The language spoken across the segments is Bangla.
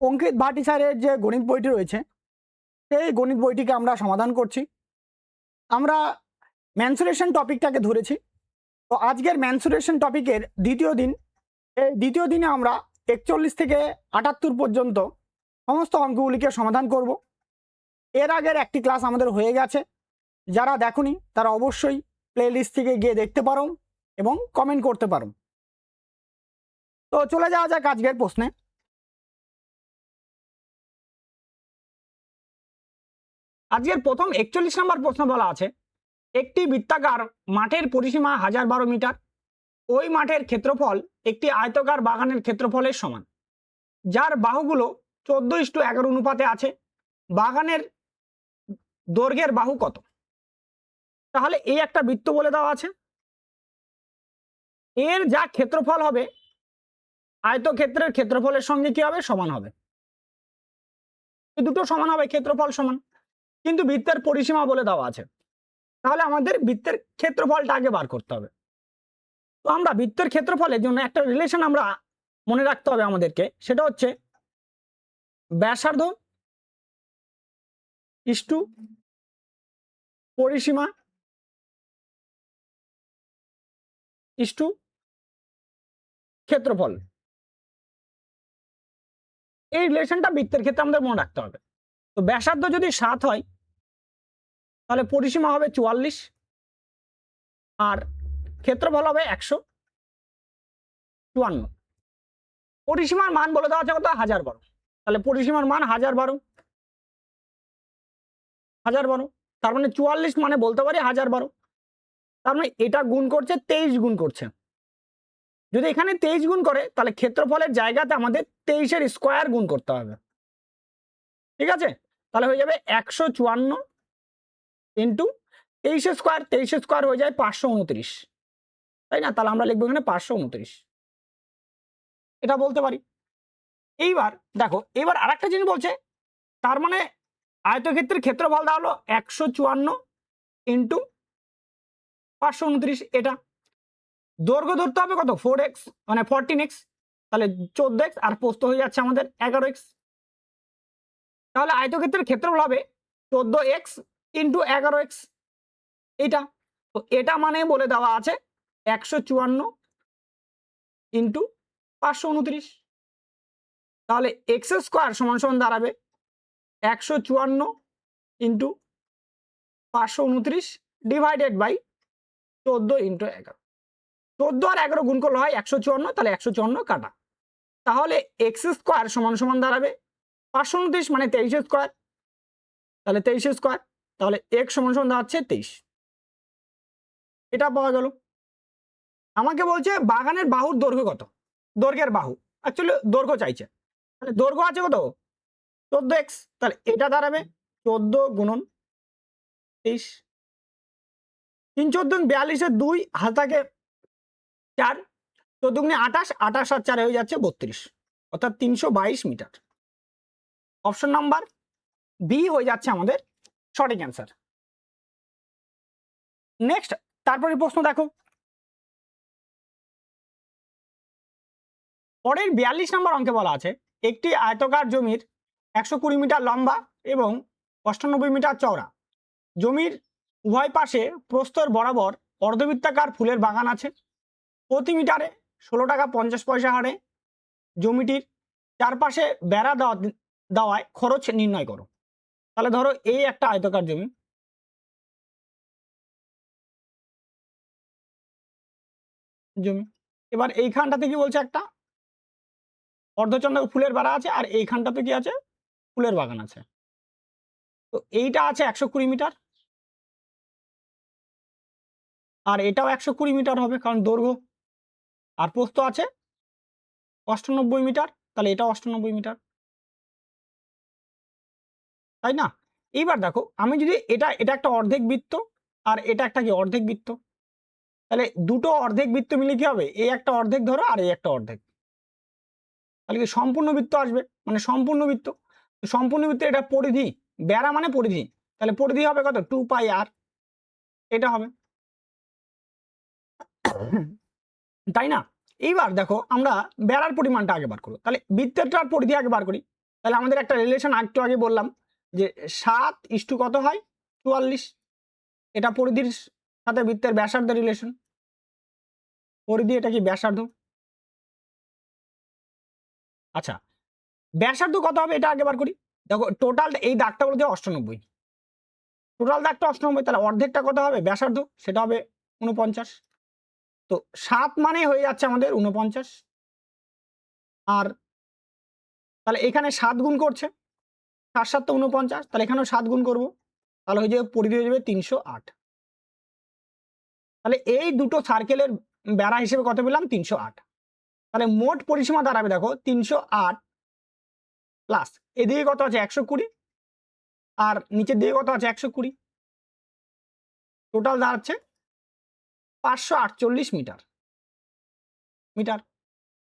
অঙ্কিত ভাটি স্যারের যে গণিত বইটি রয়েছে সেই গণিত বইটিকে আমরা সমাধান করছি। আমরা ম্যানসুরেশন টপিকটাকে ধরেছি। তো আজকের ম্যানসুরেশন টপিকের দ্বিতীয় দিন। এই দ্বিতীয় দিনে আমরা 41 থেকে 78 পর্যন্ত সমস্ত অঙ্কগুলিকে সমাধান করব। এর আগের একটি ক্লাস আমাদের হয়ে গেছে, যারা দেখোনি তারা অবশ্যই প্লেলিস্ট থেকে গিয়ে দেখতে পারো এবং কমেন্ট করতে পারো। তো চলে যাওয়া যাক আজকের প্রশ্নে। আজকের প্রথম 41 নম্বর প্রশ্ন বলা আছে, একটি বৃত্তাকার মাঠের পরিসীমা 1012 মিটার। ওই মাঠের ক্ষেত্রফল একটি আয়তাকার বাগানের ক্ষেত্রফলের সমান, যার বাহুগুলো 14:11 অনুপাতে আছে। বাগানের দৈর্ঘ্যের বাহু কত? তাহলে এই একটা বৃত্ত বলে দেওয়া আছে, এর যা ক্ষেত্রফল হবে আয়তক্ষেত্রের ক্ষেত্রফলের সঙ্গে কি হবে? সমান হবে। এই দুটো সমান হবে, ক্ষেত্রফল সমান, কিন্তু বৃত্তের পরিসীমা বলে দেওয়া আছে। তাহলে আমাদের বৃত্তের ক্ষেত্রফলটা আগে বার করতে হবে। তো আমরা বৃত্তের ক্ষেত্রফলের জন্য একটা রিলেশন আমরা মনে রাখতে হবে আমাদেরকে, সেটা হচ্ছে ব্যাসার্ধ ইস্টু পরিসীমা ইস্টু ক্ষেত্রফল। এই রিলেশনটা বৃত্তের ক্ষেত্রে আমাদের মনে রাখতে হবে। তো ব্যাসার্ধ যদি 7 হয় তাহলে পরিসীমা হবে 44 আর ক্ষেত্রফল হবে 154। পরিসীমার মান বলে দেওয়া আছে কত? 1012। তাহলে পরিসীমার মান 1012, তার মানে 44 মানে বলতে পারি 1012। তার মানে এটা গুণ করছে 23 গুণ করছে। যদি এখানে 23 গুণ করে তাহলে ক্ষেত্রফলের জায়গাতে আমাদের 23-এর স্কোয়ার গুণ করতে হবে। ঠিক আছে, তাহলে হয়ে যাবে 154 ইন্টু 23 স্কোয়ার। 23 স্কোয়ার হয়ে যায় 529, তাই না? তাহলে আমরা লিখবো এখানে 529, এটা বলতে পারি। এইবার দেখো, এবার আরেকটা জিনিস বলছে, তার মানে আয়তক্ষেত্রের ক্ষেত্রফল হলো 154 ইন্টু 529। এটা দৈর্ঘ্য ধরতে হবে কত? 4x মানে 14x, তাহলে 14x আর প্রস্থ হয়ে যাচ্ছে আমাদের 11x। তাহলে আয়তক্ষেত্রের ক্ষেত্রফল হবে 14x ইন্টু 11x। এটা তো এটা মানে বলে দেওয়া আছে 154 ইন্টু 529। তাহলে এক্স স্কোয়ার সমান সমান দাঁড়াবে 154 ইন্টু 529 ডিভাইডেড বাই 14 ইন্টু 11। 14 আর 11 গুণ করলে হয় 154, তাহলে 154 কাটা। তাহলে এক্স স্কোয়ার সমান সমান দাঁড়াবে 529 মানে 23 স্কোয়ার, তাহলে 23 স্কোয়ার, তাহলে এক্স সমান সমান দাঁড়াচ্ছে 23। এটা পাওয়া গেল। আমাকে বলছে বাগানের বাহুর দৈর্ঘ্য কত? দৈর্ঘ্যের বাহু, অ্যাকচুয়ালি দৈর্ঘ্য চাইছে। তাহলে দৈর্ঘ্য আছে কত? 14x, তাহলে এটা দাঁড়াবে 14 গুণন 23। 3 14 42 2 হাত থাকে 4, 14 গুণে 28, 28 আর 4 হয়ে যাচ্ছে 32, অর্থাৎ 322 মিটার। অপশন নাম্বার বি হয়ে যাচ্ছে আমাদের সঠিক অ্যান্সার। নেক্সট, তারপরে প্রশ্ন দেখো, পরের 42 নম্বর অঙ্কে বলা আছে, একটি আয়তকার জমির 120 মিটার লম্বা এবং 98 মিটার চওড়া। জমির উভয় পাশে প্রস্তর বরাবর অর্ধবৃত্তাকার ফুলের বাগান আছে। প্রতি মিটারে 16 টাকা 50 পয়সা হারে জমিটির চারপাশে বেড়া দেওয়ায় খরচ নির্ণয় করো। তাহলে ধরো এই একটা আয়তকার জমি, এবার এইখানটাতে কি বলছে, একটা অর্ধচন্দ্র ফুলের বেড়া আছে আর এইখানটাতে কি আছে? ফুলের বাগান আছে। তো এইটা আছে 120 মিটার আর এটাও 120 মিটার হবে, কারণ দৈর্ঘ্য, আর প্রস্থ আছে 98 মিটার, তাহলে এটাও 98 মিটার, তাই না? এইবার দেখো, আমি যদি এটা একটা অর্ধেক বৃত্ত আর এটা একটা কি অর্ধেক বৃত্ত, তাহলে দুটো অর্ধেক বৃত্ত মিলে কি হবে? এই একটা অর্ধেক ধরো আর এই একটা অর্ধেক, তাহলে কি সম্পূর্ণ বৃত্ত আসবে, মানে সম্পূর্ণ বৃত্ত। সম্পূর্ণ বৃত্ত এটা পরিধি, বেড়া মানে পরিধি, তাহলে পরিধি হবে কত? 2 পাই আর, এটা হবে, তাই না? এইবার দেখো, আমরা বেড়ার পরিমাণটা আগে বার করবো, তাহলে বৃত্তেরটার পরিধি আগে বার করি। তাহলে আমাদের একটা রিলেশন একটু আগে বললাম যে 7 কত হয় 44, এটা পরিধির সাথে বৃত্তের ব্যাসার্ধের রিলেশন। পরিধি এটা কি ব্যাসার্ধ। আচ্ছা ব্যাসার্ধ কত হবে এটা আগে বার করি। দেখো টোটাল এই দাগটা বলতে 98, টোটাল দাগটা 98, তাহলে অর্ধেকটা কত হবে ব্যাসার্ধ, সেটা হবে 49। তো 7 মানে হয়ে যাচ্ছে আমাদের 49, আর তাহলে এখানে 7 গুণ করছে, 7 7 তো 49, তাহলে এখানেও 7 গুণ করবো, তাহলে হয়ে যাবে পরিধি হয়ে যাবে 308। তাহলে এই দুটো সার্কেলের বেড়া হিসেবে কত পেলাম 308। তাহলে মোট পরিসীমা দাঁড়াবে দেখো 308 প্লাস এদিকে কত আছে 120, আর নিচের দিকে কত আছে 120, টোটাল দাঁড়াচ্ছে 548 মিটার।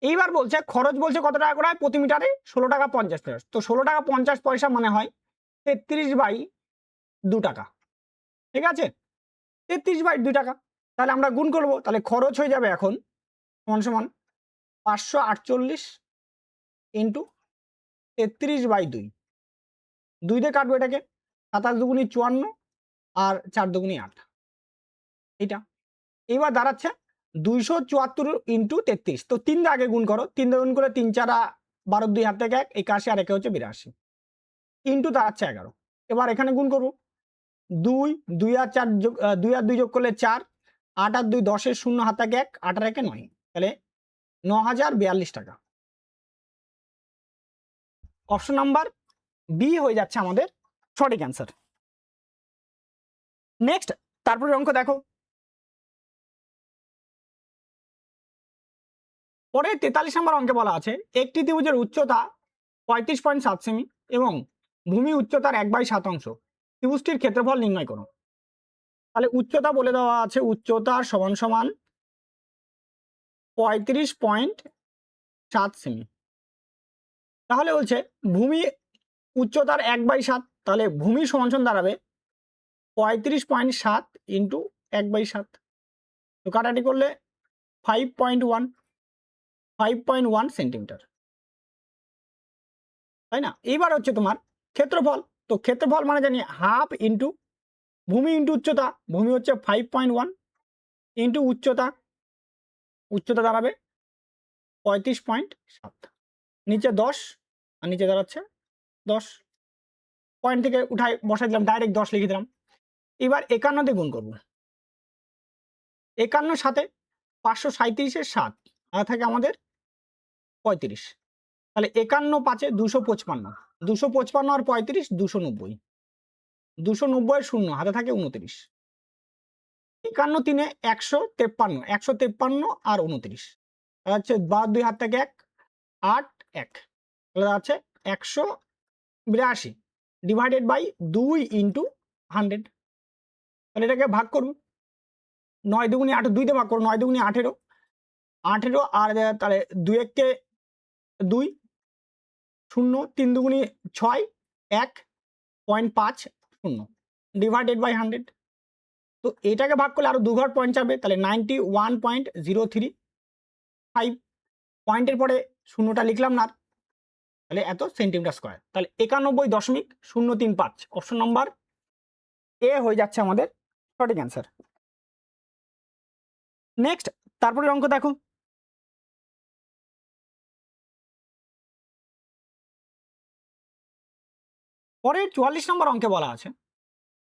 এইবার বলছে খরচ, বলছে কত টাকা করে হয় প্রতি মিটারে 16 টাকা 50 পয়সা। তো 16 টাকা 50 পয়সা মানে হয় 33/2 টাকা। ঠিক আছে, 33/2 টাকা। তাহলে আমরা গুণ করব, তাহলে খরচ হয়ে যাবে এখন সমান সমান 548 ইন্টু 33/2, 2 দিয়ে কাটবো এটাকে, 27 দুগুণি 54 আর 4 দুগুণি 8, এটা এইবার দাঁড়াচ্ছে 274 ইন্টু 33। তো 3 দিয়ে আগে গুণ করো, 3 দিয়ে গুণ করে 3 4 12, 2 হাত থেকে 1 81 আর 1 হচ্ছে 82 ইন্টু দাঁড়াচ্ছে 11। এবার এখানে গুণ করবো 2 2 আর 4 যোগ 2 আর 2 যোগ করলে 4, 8 আর 2 10 এর 0 হাত থেকে 1, 8 আর 1 9, তাহলে 9042 টাকা। অপশন নাম্বার বি হয়ে যাচ্ছে আমাদের সঠিক অ্যান্সার। নেক্সট তারপরে অঙ্ক দেখো, পরে 43 নম্বর অঙ্কে বলা আছে একটি ত্রিভুজের উচ্চতা 35.7 সেমি এবং ভূমি উচ্চতার 1/7, ত্রিভুজটির ক্ষেত্রফল নির্ণয় করো। তাহলে উচ্চতা বলে দেওয়া আছে, উচ্চতা সমান সমান 35.7 সেমি। তাহলে বলছে ভূমি উচ্চতার 1/7, তাহলে ভূমি সমান সমান দাঁড়াবে 35.7 ইন্টু 1/7, তো কাটাটি করলে 5.1 সেন্টিমিটার, তাই না। এইবার হচ্ছে তোমার ক্ষেত্রফল, তো ক্ষেত্রফল মানে জানি হাফ ইন্টু ভূমি ইন্টু উচ্চতা, ভূমি হচ্ছে 5.1 ইন্টু উচ্চতা দাঁড়াবে 35.7, নিচে 10 আর নিচে দাঁড়াচ্ছে 10, পয়েন্ট থেকে উঠাই বসাই দিলাম, ডাইরেক্ট 10 লিখে দিলাম। এবার 51 দিয়ে গুণ করবো, 51 সাথে 537-এর 7 আর থাকে আমাদের 35, তাহলে 51 5 255, 255 আর 35 290, 290 0 হাতে থাকে 29, 51 3 153, 153 আর 29, হচ্ছে 2 হাত থেকে 1, 8 1, তাহলে আছে 182 ডিভাইডেড বাই 2 ইন্টু 100। তাহলে এটাকে ভাগ করুন, 9 দুগুণি 8, 2 দিয়ে ভাগ করুন, 9 দুগুণি 18, 18 আর তাহলে 2 1 2, 0 3 দুগুণি 6, 1.50 ডিভাইডেড বাই 100। তো এটাকে ভাগ করলে আরো 2 ঘর পয়েন্ট যাবে, তাহলে 91.035, পয়েন্টের পরে শূন্যটা লিখলাম না, তাহলে এত সেন্টিমিটার স্কয়ার। তাহলে 91.035, অপশন নাম্বার এ হয়ে যাচ্ছে আমাদের সঠিক অ্যান্সার। নেক্সট তারপরে অঙ্ক দেখো, পরের 44 নম্বর অঙ্কে বলা আছে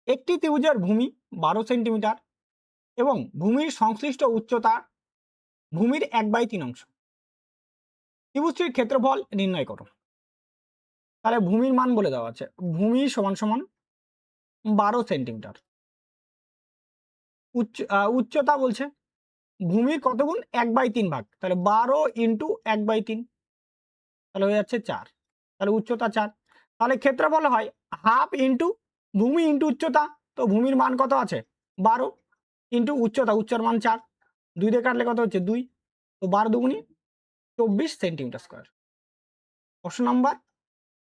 একটি ত্রিভুজের ভূমি 12 সেন্টিমিটার এবং ভূমির সংশ্লিষ্ট উচ্চতা ভূমির 1/3, ত্রিভুজটির ক্ষেত্রফল নির্ণয় করো। তাহলে ভূমির মান বলে দেওয়া আছে, ভূমি সমান সমান 12 সেন্টিমিটার, উচ্চতা বলছে ভূমির কত গুণ 1/3 ভাগ, তাহলে 12 ইন্টু 1/3, তাহলে হয়ে যাচ্ছে 4, তাহলে উচ্চতা 4, তাহলে ক্ষেত্রফল হয় হাফ ইন্টু ভূমি ইন্টু উচ্চতা, তো ভূমির মান কত আছে 12 ইন্টু উচ্চতার মান 4, 2 দিয়ে কাটলে কত হচ্ছে 2, তো 12 দুগুণি 24 centimetre square. Option number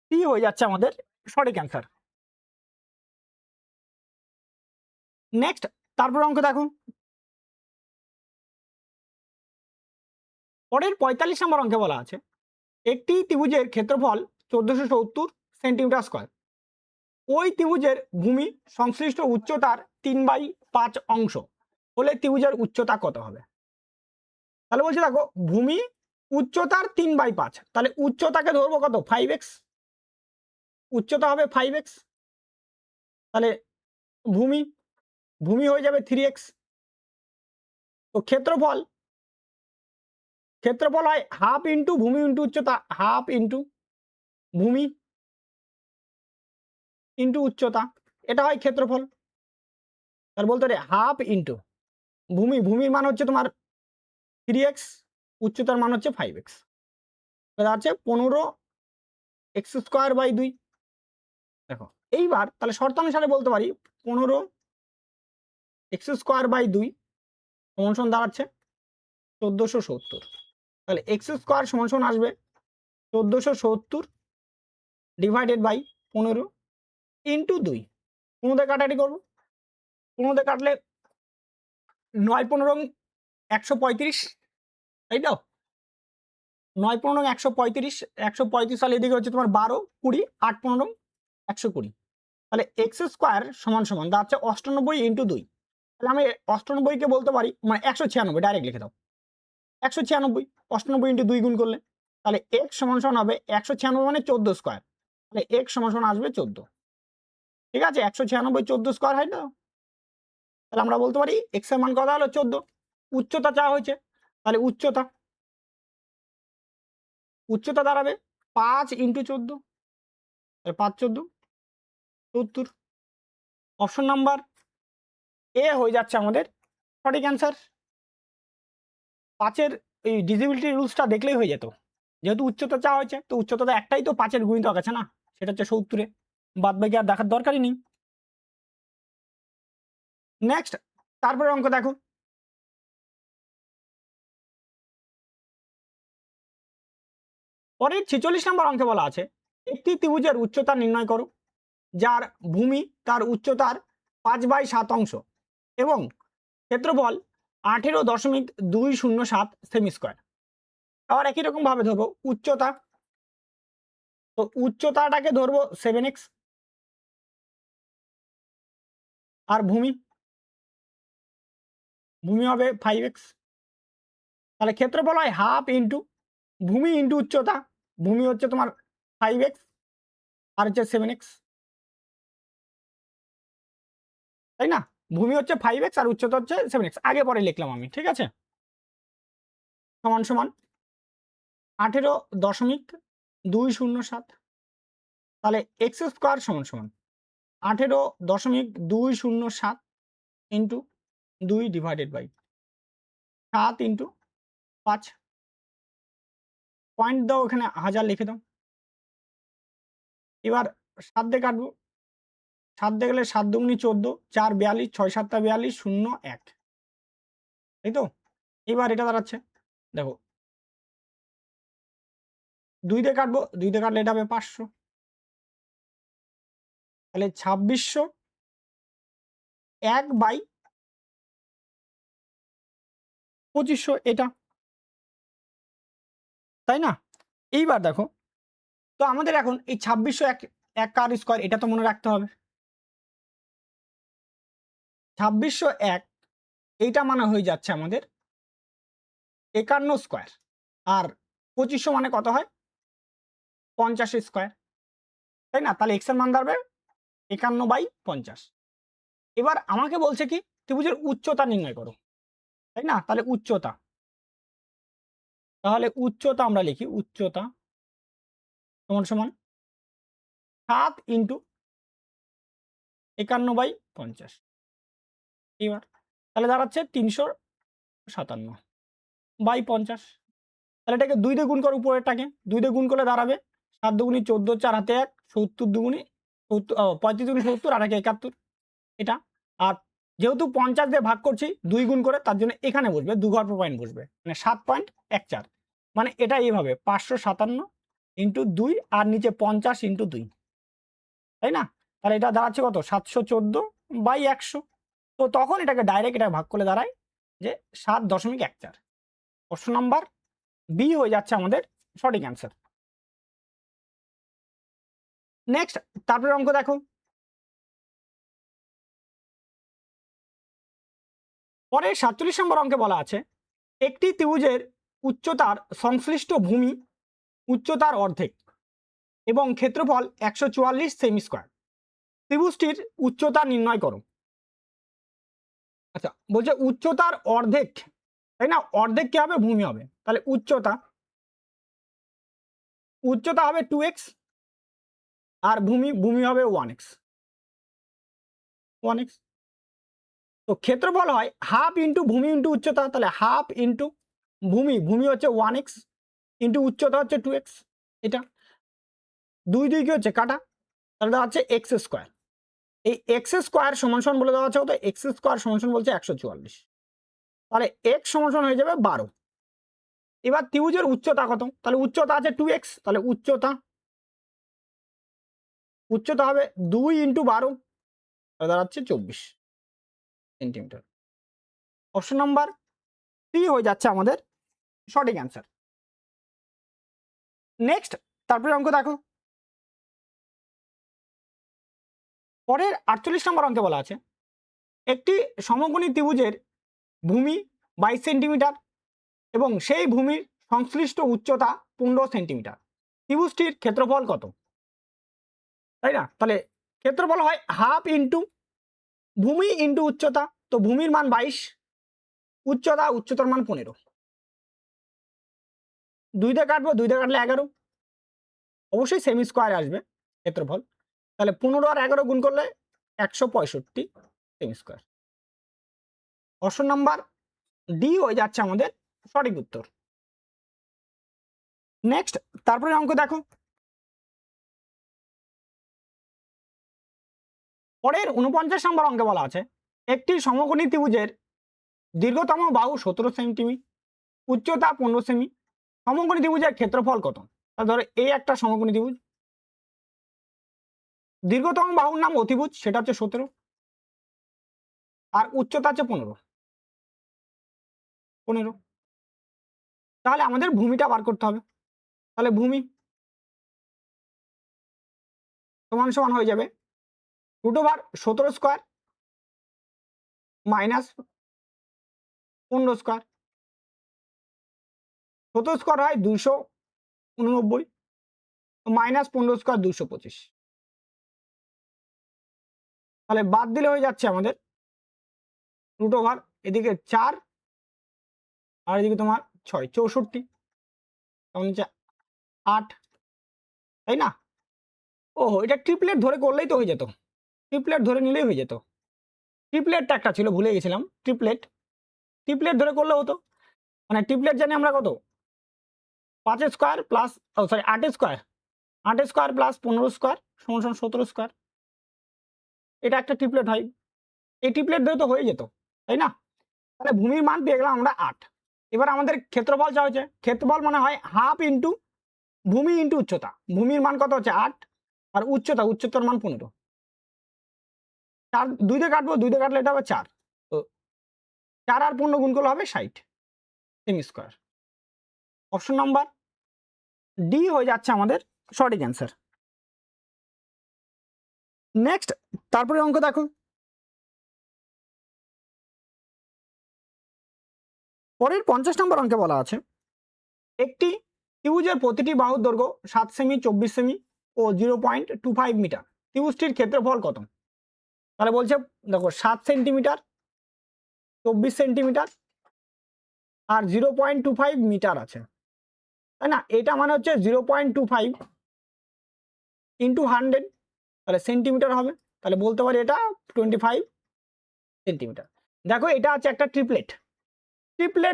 C হয়ে যাচ্ছে আমাদের সঠিক অ্যান্সার। নেক্সট তারপর অঙ্ক দেখো, পরের 45 নম্বর অঙ্কে বলা আছে একটি ত্রিভুজের ক্ষেত্রফল 1470 সেন্টিমিটার স্কোয়ার। ওই ত্রিভুজের ভূমি সংশ্লিষ্ট উচ্চতার 3/5 অংশ হলে ত্রিভুজের উচ্চতা কত হবে? তাহলে বলছে দেখো ভূমি উচ্চতার 3/5, তাহলে উচ্চতাকে ধরবো কত 5x, উচ্চতা হবে 5x, তাহলে ভূমি ভূমি হয়ে যাবে 3x। তো ক্ষেত্রফল হয় হাফ ইন্টু ভূমি ইন্টু উচ্চতা, হাফ ইন্টু ভূমি ইন্টু উচ্চতা, এটা হয় ক্ষেত্রফল। তার বলতে পারি হাফ ইন্টু ভূমির মান হচ্ছে তোমার 3x, উচ্চতার মান হচ্ছে 5x, আছে 15x²/2। দেখো এইবার তাহলে শর্তানুসারে বলতে পারি 15x²/2 সমান দাঁড়াচ্ছে 1470। তাহলে x² সমান আসবে 1470 ডিভাইডেড বাই 15 ইন্টু 2। 15 দিয়ে কাটাকাটি করবো, 15 দিয়ে কাটলে 9 15 135, তাই তো 9 15 135, 135 সালে এদিকে হচ্ছে তোমার 12 20 8 15 120। তাহলে x² সমান দাঁড়াচ্ছে 98 ইন্টু 2। তাহলে আমি 98কে বলতে পারি মানে 196, ডাইরেক্ট লিখে দাও 196, 98 ইন্টু 2 গুণ করলে তাহলে x সমান হবে 196 মানে 14 স্কোয়ার, তাহলে x সমান আসবে 14। ঠিক আছে 196 14 স্কোয়ার হয় তো, তাহলে আমরা বলতে পারি x এর মান কত হলো 14। উচ্চতা চাওয়া হয়েছে, তাহলে উচ্চতা দাঁড়াবে 5 ইন্টু 14, 5 14 70। অপশন নাম্বার এ হয়ে যাচ্ছে আমাদের সঠিক অ্যান্সার। 5-এর এই ডিভিজিবিলিটি রুলসটা দেখলেই হয়ে যেত, যেহেতু উচ্চতা চাওয়া হয়েছে তো উচ্চতা একটাই তো 5-এর গুণিতক আছে না, সেটা হচ্ছে 70, বাদ বাকি আর দেখার দরকারই নেই। নেক্সট তারপরে অঙ্ক দেখো, পরের 46 নম্বর অঙ্কে বলা আছে একটি ত্রিভুজের উচ্চতা নির্ণয় করো যার ভূমি তার উচ্চতার 5/7 অংশ এবং ক্ষেত্রফল 18.207 সেমি স্কোয়ার। আবার একই রকম ভাবে ধরবো উচ্চতা, তো উচ্চতাটাকে ধরবো 7x আর ভূমি হবে 5x। তাহলে ক্ষেত্রফল হয় হাফ ইন্টু ভূমি ইন্টু উচ্চতা, ভূমি হচ্ছে তোমার 5x আর হচ্ছে 7x, তাই না? ভূমি হচ্ছে 5x আর উচ্চতা হচ্ছে 7x, আগে পরে লিখলাম আমি, ঠিক আছে। সমান 18.207, তাহলে x² সমান 18.207 into 2 divided by 7 into 5। Point দাও এখানে 1000 লিখে দাও। এবার 7 দিয়ে কাটবো, 7 দিয়ে গেলে 7 দুগুনি 14, 4 42, 6 7 42, 0 1, তাই তো। এবার এটা দাঁড়াচ্ছে দেখো 2 দিয়ে কাটবো, 2 দিয়ে কাটলে এটা হবে 500, তাহলে 2600 1/2500 এটা, তাই না? এইবার দেখো তো আমাদের এখন এই 2600 এক কার স্কোয়ার, এটা তো মনে রাখতে হবে। 2601 এইটা মানে হয়ে যাচ্ছে আমাদের 51 স্কোয়ার, আর 2500 মানে কত হয় 50 স্কোয়ার, তাই না? তাহলে x এর মান দাঁড়াবে 51/50। এবার আমাকে বলছে কি ত্রিভুজের উচ্চতা নির্ণয় করো, তাই না? তাহলে উচ্চতা আমরা লিখি উচ্চতা সমান 7 ইন্টু 51/50। এবার তাহলে দাঁড়াচ্ছে 357/50। তাহলে এটাকে 2 দিয়ে গুণ করো, উপরেরটাকে 2 দিয়ে গুণ করলে দাঁড়াবে 7 দুগুনি 14, 4 হাতে 1, 70 দুগুনি 35 দুগুনি 70, আর 71 এটা। আর যেহেতু 50 দিয়ে ভাগ করছি 2 গুণ করে, তার জন্য এখানে বসবে 2 ঘর পয়েন্ট বসবে, মানে 7.14, মানে এটা এইভাবে 557 ইন্টু 2 আর নিচে 50 ইন্টু 2, তাই না? তাহলে এটা দাঁড়াচ্ছে কত 714/100। তো তখন এটাকে ডাইরেক্ট এটা ভাগ করলে দাঁড়ায় যে 7.14। অপশন নাম্বার বি হয়ে যাচ্ছে আমাদের সঠিক অ্যান্সার। নেক্সট তারপরে অঙ্ক দেখো, পরে 47 নম্বর অঙ্কে বলা আছে একটি ত্রিভুজের উচ্চতার সংশ্লিষ্ট ভূমি উচ্চতার অর্ধেক এবং ক্ষেত্রফল 144 সেমি স্কোয়ার, ত্রিভুজটির উচ্চতা নির্ণয় করো। আচ্ছা, বলছে উচ্চতার অর্ধেক, তাই না? অর্ধেক কি হবে? ভূমি হবে। তাহলে উচ্চতা হবে 2x আর ভূমি হবে 1x। তো ক্ষেত্রফল হয় হাফ ইন্টু ভূমি ইন্টু উচ্চতা, তাহলে হাফ ইন্টু ভূমি হচ্ছে 1x ইন্টু উচ্চতা হচ্ছে 2x। এটা 2 কি হচ্ছে কাটা, তাহলে দেওয়া হচ্ছে এক্স স্কোয়ার। এই এক্স স্কোয়ার সমান সমান বলে দেওয়া আছে, তো এক্স স্কোয়ার সমান সমান বলছে 144, তাহলে এক্স সমান সমান হয়ে যাবে 12। এবার ত্রিভুজের উচ্চতা কত? তাহলে উচ্চতা আছে 2x, তাহলে উচ্চতা হবে 2 ইন্টু 12, তাহলে দাঁড়াচ্ছে 24 সেন্টিমিটার। অপশন নাম্বার সি হয়ে যাচ্ছে আমাদের সঠিক অ্যান্সার। নেক্সট তারপরে অঙ্ক দেখো, পরের 48 নম্বর অঙ্কে বলা আছে একটি সমকোণী ত্রিভুজের ভূমি 22 সেন্টিমিটার এবং সেই ভূমির সংশ্লিষ্ট উচ্চতা 15 সেন্টিমিটার, ত্রিভুজটির ক্ষেত্রফল কত? তাই না? তাহলে ক্ষেত্রফল হয় হাফ ইন্টু ভূমি ইন্টু উচ্চতা, তো ভূমির মান 22, উচ্চতার মান 15। 2 দিয়ে কাটবো, 2 দিয়ে কাটলে 11, অবশ্যই সেমি স্কোয়ারে আসবে ক্ষেত্রফল। তাহলে 15 আর 11 গুণ করলে 165 semi square. Option number D হয়ে যাচ্ছে আমাদের সঠিক উত্তর। নেক্সট তারপরে অঙ্ক দেখো, পরের 49 নম্বর অঙ্কে বলা আছে একটি সমকোণী ত্রিভুজের দীর্ঘতম বাহু 17 সেমি, উচ্চতা 15 সেমি, সমকোণী ত্রিভুজের ক্ষেত্রফল কত? ধরো এই একটা সমকোণী ত্রিভুজ, দীর্ঘতম বাহুর নাম অতিভুজ, সেটা হচ্ছে 17 আর উচ্চতা হচ্ছে 15। তাহলে আমাদের ভূমিটা বার করতে হবে। তাহলে ভূমি সমান সমান হয়ে যাবে √17 স্কোয়ার মাইনাস 15 স্কোয়ার। 17 স্কোয়ার হয় 289 মাইনাস 15 স্কোয়ার 225। তাহলে বাদ দিলে হয়ে যাচ্ছে আমাদের √ এদিকে 4 আর এদিকে তোমার 6, 64, তখন হচ্ছে 8, তাই না? ওহো, এটা ট্রিপলেট ধরে করলেই তো হয়ে যেত, ট্রিপলেট ধরে নিলেই হয়ে যেত। ট্রিপলেটটা একটা ছিল, ভুলে গেছিলাম। ট্রিপলেট ধরে করলে হতো, মানে ট্রিপলেট জানি আমরা কত, 5 square plus 8 square plus 15 square সমান 17 স্কোয়ার। এটা একটা ট্রিপলেট হয়, এই ট্রিপলেট ধরে তো হয়ে যেত, তাই না? তাহলে ভূমির মান পেয়ে গেলাম আমরা 8। এবার আমাদের ক্ষেত্রফল যা হচ্ছে, ক্ষেত্রফল মানে হয় হাফ ইন্টু ভূমি ইন্টু উচ্চতা। ভূমির মান কত হচ্ছে 8 আর উচ্চতার মান 15। 4 2 দিয়ে কাটবো, 2 দিয়ে কাটলে এটা হবে 4, তো 4 আর 15 গুণ করলে হবে 60 semi square. Option number D হয়ে যাচ্ছে আমাদের সঠিক অ্যান্সার। নেক্সট তারপরে অঙ্ক দেখো, পরের 50 নম্বর অঙ্কে বলা আছে একটি ত্রিভুজের প্রতিটি বাহুর দৈর্ঘ্য 7 সেমি, 24 সেমি ও 0.25 মিটার, ত্রিভুজটির ক্ষেত্রফল কত? তাহলে বলছে দেখো 7 সেন্টিমিটার, 24 সেন্টিমিটার আর 0.25 মিটার আছে, তাই না? এটা মানে হচ্ছে 0.25 ইন্টু 100, তাহলে সেন্টিমিটার হবে। তাহলে বলতে পারি এটা 25 সেন্টিমিটার। দেখো এটা আছে একটা ট্রিপলেট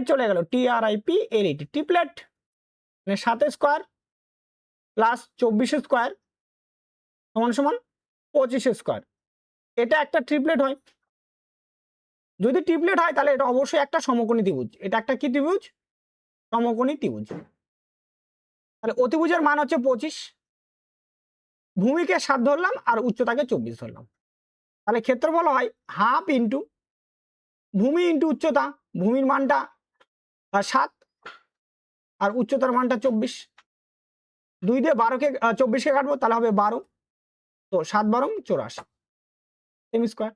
চলে গেল, TRIPLET, ট্রিপলেট মানে 7 স্কোয়ার প্লাস 24 স্কোয়ার সমান সমান 25 স্কোয়ার। এটা একটা ট্রিপলেট হয়। যদি ট্রিপলেট হয় তাহলে এটা অবশ্যই একটা সমকোণী ত্রিভুজ। এটা একটা কি ত্রিভুজ? সমকোণী ত্রিভুজ। তাহলে অতিভুজের মান হচ্ছে 25, ভূমিকে 7 ধরলাম আর উচ্চতাকে 24 ধরলাম। তাহলে ক্ষেত্রফল হয় হাফ ইন্টু ভূমি ইন্টু উচ্চতা, ভূমির মানটা 7 আর উচ্চতার মানটা 24। 2 দিয়ে 12কে 24কে কাটবো, তাহলে হবে 12 তো 7 বারং 84 সেমি স্কোয়ার।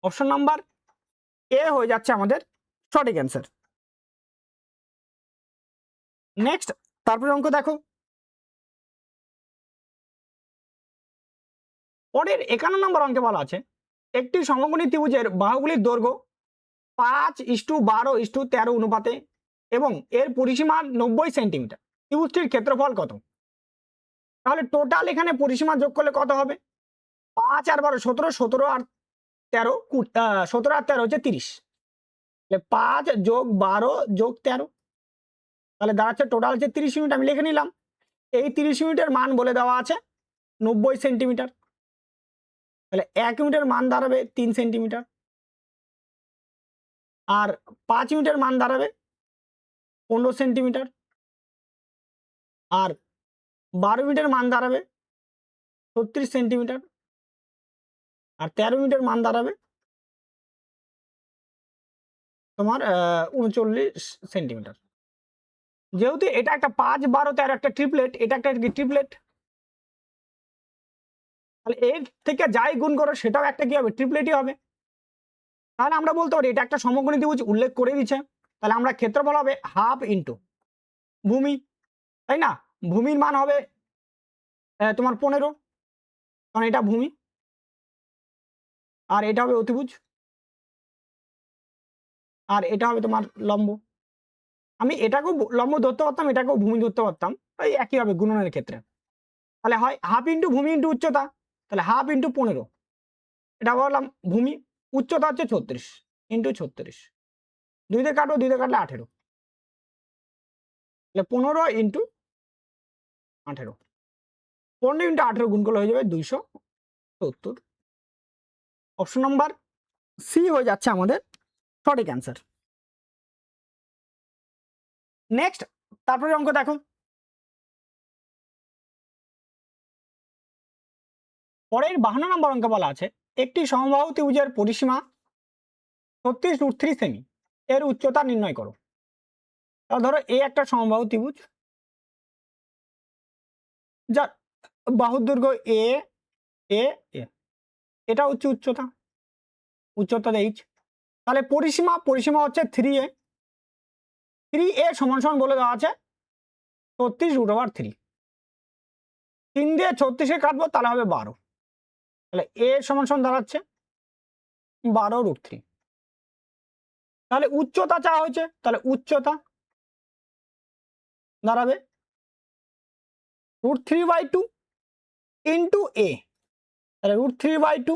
অপশন নাম্বার এ হয়ে যাচ্ছে আমাদের সঠিক অ্যান্সার। নেক্সট তারপরে অঙ্ক দেখো, পরের 51 নম্বর অঙ্কে বলা আছে একটি সমকোণী ত্রিভুজের বাহুগুলির দৈর্ঘ্য 5:12:13 অনুপাতে এবং এর পরিসীমা 90 সেন্টিমিটার। ত্রিভুজটির ক্ষেত্রফল কত? তাহলে টোটাল এখানে পরিসীমা যোগ করলে কত হবে? 5 আর 12 17, 17 আর 13 17 আর 13 হচ্ছে 30, তাহলে 5 যোগ 12 যোগ 13, তাহলে দাঁড়াচ্ছে টোটাল হচ্ছে 30 ইউনিট। আমি লিখে নিলাম। এই 30 ইউনিটের মান বলে দেওয়া আছে 90 সেন্টিমিটার, তাহলে 1 ইউনিটের মান দাঁড়াবে 3 সেন্টিমিটার, আর 5 ইউনিটের মান দাঁড়াবে 15 সেন্টিমিটার, আর 12 ইউনিটের মান দাঁড়াবে 36 সেন্টিমিটার, আর 13 ইউনিটের মান দাঁড়াবে তোমার 39 সেন্টিমিটার। যেহেতু এটা একটা 5, 12, 13 একটা ট্রিপলেট, এটা একটা ট্রিপলেট, তাহলে এর থেকে যাই গুণ করো সেটাও একটা কি হবে? ট্রিপলেটই হবে। তাহলে আমরা বলতে পারি এটা একটা সমকোণী ত্রিভুজ উল্লেখ করে দিচ্ছে, তাহলে আমরা ক্ষেত্রফল হবে হাফ ইন্টু ভূমি, তাই না? ভূমির মান হবে তোমার 15, কারণ এটা ভূমি, আর এটা হবে অতিভুজ, আর এটা হবে তোমার লম্ব। আমি এটাকেও লম্ব ধরতে পারতাম, এটাকেও ভূমি ধরতে পারতাম, এই একই হবে গুণনের ক্ষেত্রে। তাহলে হয় হাফ ইন্টু ভূমি ইন্টু উচ্চতা, তাহলে হাফ ইন্টু 15, এটা বললাম ভূমি, উচ্চতা হচ্ছে 36 ইন্টু 36, 2 দিয়ে কাটবো, 2 দিয়ে কাটলে 18, তাহলে 15 ইন্টু 18, 15 ইন্টু 18 গুণ করলে হয়ে যাবে 270। অপশন নাম্বার সি হয়ে যাচ্ছে আমাদের সঠিক অ্যান্সার। নেক্সট তারপরে অঙ্ক দেখো, পরের 52 নম্বর অঙ্কে বলা আছে একটি সমবাহু ত্রিভুজের পরিসীমা 36√3 সেমি, এর উচ্চতা নির্ণয় করো। তাহলে ধরো এ একটা সমবাহু ত্রিভুজ যার বাহুর দৈর্ঘ্য এ এ এ, এটা হচ্ছে উচ্চতা, উচ্চতা h। তাহলে পরিসীমা হচ্ছে 3a, 3a সমান সমান বলে দেওয়া আছে 36√3, 3 দিয়ে 36 কাটবো তাহলে হবে 12, তাহলে a সমান সমান দাঁড়াচ্ছে 12√3। তাহলে উচ্চতা চাওয়া হয়েছে, তাহলে উচ্চতা দাঁড়াবে √3/2 ইন্টু a, তাহলে √3/2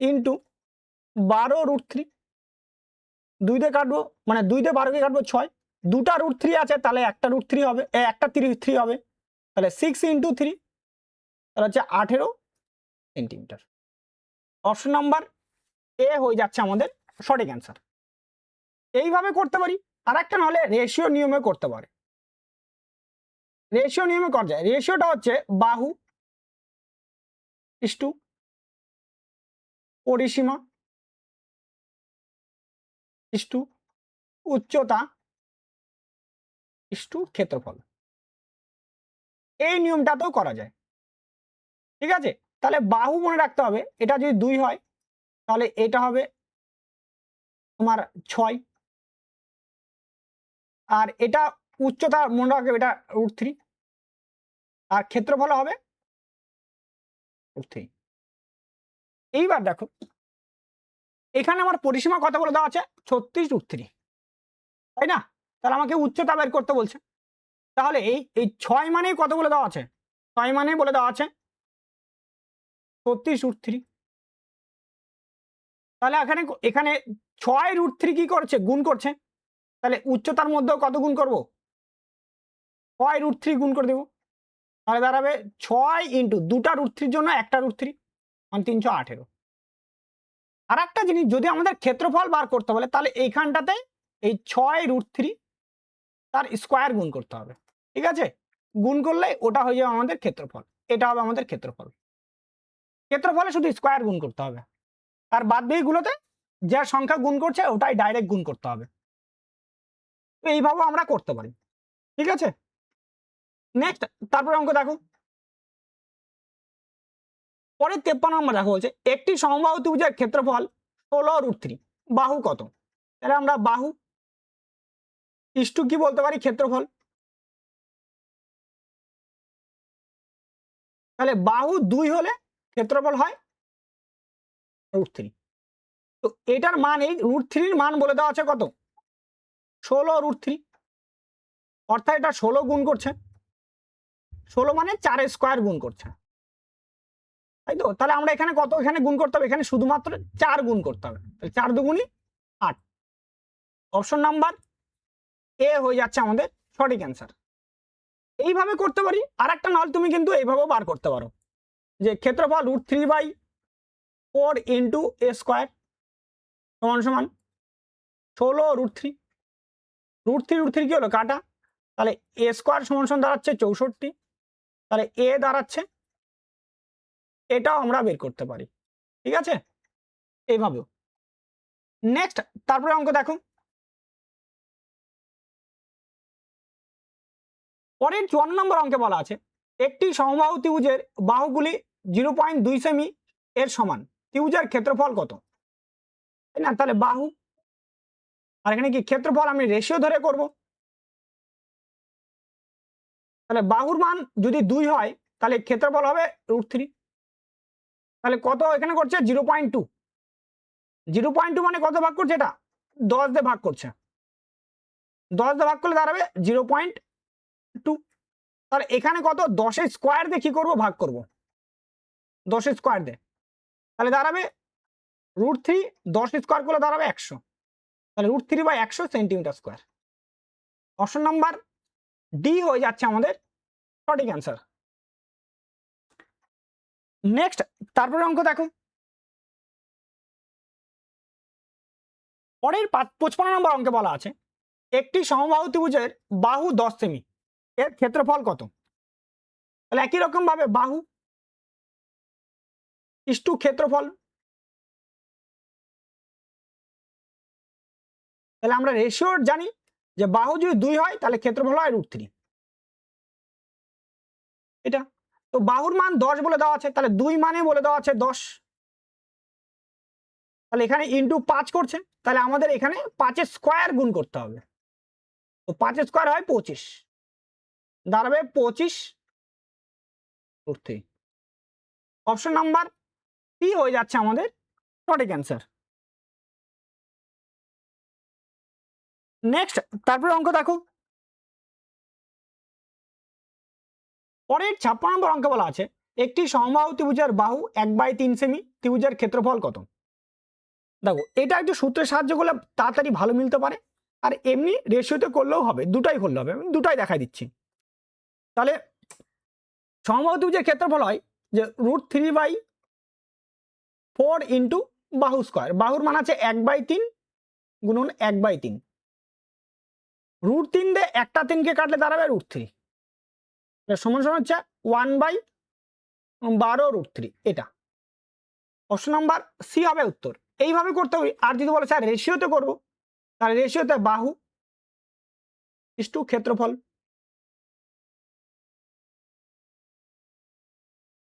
ইন্টু 12√3, 2 দিয়ে কাটবো, মানে 2 দিয়ে 12 কে কাটবো 6, দুটা √3 আছে, তাহলে একটা √3 হবে, একটা 3 হবে, তাহলে 6 ইন্টু 3, তাহলে হচ্ছে 18 সেন্টিমিটার। অপশন নাম্বার এ হয়ে যাচ্ছে আমাদের সঠিক অ্যান্সার। এইভাবে করতে পারি, আর একটা নাহলে রেশিও নিয়মে করতে পারে। রেশিও নিয়মে করা যায়। রেশিওটা হচ্ছে বাহু ইস্টু পরিসীমা ইস্টু উচ্চতা ইস্টু ক্ষেত্রফল, এই নিয়মটাতেও করা যায়। ঠিক আছে, তাহলে বাহু মনে রাখতে হবে, এটা যদি 2 হয় তাহলে এটা হবে তোমার 6, আর এটা উচ্চতা মনে রাখবে এটা √3, আর ক্ষেত্রফল হবে √3। এইবার দেখো এখানে আমার পরিসীমা কত বলে দেওয়া আছে 36√3, তাই না? তাহলে আমাকে উচ্চতা বের করতে বলছে, তাহলে এই 6 মানেই কত বলে দেওয়া আছে? 6 মানেই বলে দেওয়া আছে 36√3। তাহলে এখানে 6√3 কি করছে? গুণ করছে, তাহলে উচ্চতার মধ্যেও কত গুণ করব? 6√3 গুণ করে দেবো, তাহলে দাঁড়াবে 6 ইন্টু দুটা √3 জন্য একটা √3, মানে 318। আর একটা জিনিস, যদি আমাদের ক্ষেত্রফল বার করতে বলে তাহলে এইখানটাতে এই 6√3 তার স্কোয়ার গুণ করতে হবে। ঠিক আছে, গুণ করলে ওটা হয়ে যাবে আমাদের ক্ষেত্রফল, এটা হবে আমাদের ক্ষেত্রফল। ক্ষেত্রফলে শুধু স্কোয়ার গুণ করতে হবে, আর বাদ বাকিগুলোতে যে সংখ্যা গুণ করছে ওটাই ডাইরেক্ট গুণ করতে হবে। তো এইভাবে আমরা করতে পারি। ঠিক আছে, নেক্সট তারপরে অঙ্ক দেখো, পরে 53 নম্বর দেখো বলছে একটি সমবাহু ত্রিভুজের ক্ষেত্রফল 16√3, বাহু কত? তাহলে আমরা বাহু ইস্টু কি বলতে পারি ক্ষেত্রফল, তাহলে বাহু 2 হলে ক্ষেত্রফল হয় √3। তো এটার মান এই √3 মান বলে দেওয়া আছে কত? 16√3, অর্থাৎ এটা 16 গুণ করছে, 16 মানে 4 স্কোয়ার গুণ করছে, তাই তো? তাহলে আমরা এখানে কত এখানে গুণ করতে হবে? এখানে শুধুমাত্র 4 গুণ করতে হবে, 4 দুগুণই 8। অপশন নাম্বার এ হয়ে যাচ্ছে আমাদের সঠিক অ্যান্সার। এইভাবে করতে পারি, আর একটা নাহলে তুমি কিন্তু এইভাবেও বার করতে পারো যে ক্ষেত্রফল √3/4 ইন্টু এ স্কোয়ার সমান সমান 16√3, √3 কি হলো কাটা, তাহলে এ স্কোয়ার সমান সমান দাঁড়াচ্ছে 64, তাহলে এ দাঁড়াচ্ছে, এটাও আমরা বের করতে পারি, ঠিক আছে এইভাবেও। নেক্সট তারপরে অঙ্ক দেখো, পরের 54 নম্বর অঙ্কে বলা আছে একটি সমবাহু ত্রিভুজের বাহুগুলি 0.2 সেমি এর সমান, ত্রিভুজের ক্ষেত্রফল কত? তাই না, তাহলে বাহু, আর এখানে কি ক্ষেত্রফল আমি রেশিও ধরে করব, তাহলে বাহুর মান যদি 2 হয় তাহলে ক্ষেত্রফল হবে √3, তাহলে কত এখানে করছে 0.2, 0.2 মানে কত ভাগ করছে, এটা 10 দিয়ে ভাগ করছে, 10 দিয়ে ভাগ করলে দাঁড়াবে 0.2, তাহলে এখানে কত 10 স্কোয়ার দিয়ে কি করবো ভাগ করব, 10 স্কোয়ার দিয়ে, তাহলে দাঁড়াবে √3, 10 স্কোয়ার করলে দাঁড়াবে 100, তাহলে √3/100 centimetre square. Option number D হয়ে যাচ্ছে আমাদের সঠিক অ্যান্সার। নেক্সট তারপরে অঙ্ক দেখো, পরের 55 নম্বর অঙ্কে বলা আছে একটি সমবাহু ত্রিভুজের বাহু 10 সেমি এর ক্ষেত্রফল কত? তাহলে একই রকম ভাবে বাহু ইস্টু ক্ষেত্রফল, তাহলে আমরা রেশিও জানি যে বাহু যদি 2 হয় তাহলে ক্ষেত্রফল হয় √3, এটা তো বাহুর মান 10 বলে দেওয়া আছে, তাহলে 2 মানে বলে দেওয়া আছে 10, তাহলে এখানে ইন্টু 5 করছে, তাহলে আমাদের এখানে 5 স্কোয়ার গুণ করতে হবে, তো 5 স্কোয়ার হয় 25, দাঁড়াবে 25√3। অপশন নাম্বার সি হয়ে যাচ্ছে আমাদের সঠিক অ্যান্সার। নেক্সট তারপরে অঙ্ক দেখো, পরের 56 নম্বর অঙ্কে বলা আছে একটি সমবাহু ত্রিভুজের বাহু 1/3 সেমি, ত্রিভুজের ক্ষেত্রফল কত? দেখো এটা একটু সূত্রের সাহায্য করলে তাড়াতাড়ি ভালো মিলতে পারে, আর এমনি রেশিওতে করলেও হবে, দুটাই করলে হবে, আমি দুটাই দেখাই দিচ্ছি। তাহলে সমবাহু ত্রিভুজের ক্ষেত্রফল হয় যে √3/4 ইন্টু বাহু স্কোয়ার, বাহুর মান আছে 1/3 গুণন 1/3, √3 দিয়ে একটা 3কে কাটলে দাঁড়াবে √3, সমান সমান হচ্ছে 1/12√3, এটা অপশন নাম্বার সি হবে উত্তর। এইভাবে করতে হবে, আর যদি বলে স্যার রেশিওতে করবো, তাহলে রেশিওতে বাহু ইস্টু ক্ষেত্রফল,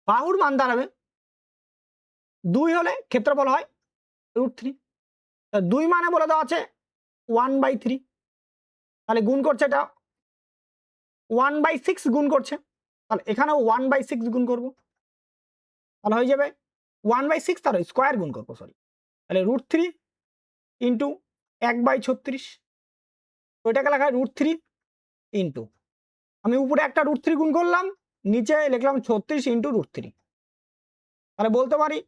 বাহুর মান দাঁড়াবে 2 হলে ক্ষেত্রফল হয় √3, 2 মানে বলে দেওয়া আছে 1/3, তাহলে গুণ করছে এটা 1/6 গুণ করছে, তাহলে এখানেও 1/6 গুণ করবো, তাহলে হয়ে যাবে 1/6, তাহলে স্কোয়ার গুণ করবো সরি, তাহলে √3 ইন্টু 1/36, তো এটাকে লেখা হয় √3 ইন্টু, আমি উপরে একটা √3 গুণ করলাম, নিচে লিখলাম 36 ইন্টু √3, তাহলে বলতে পারি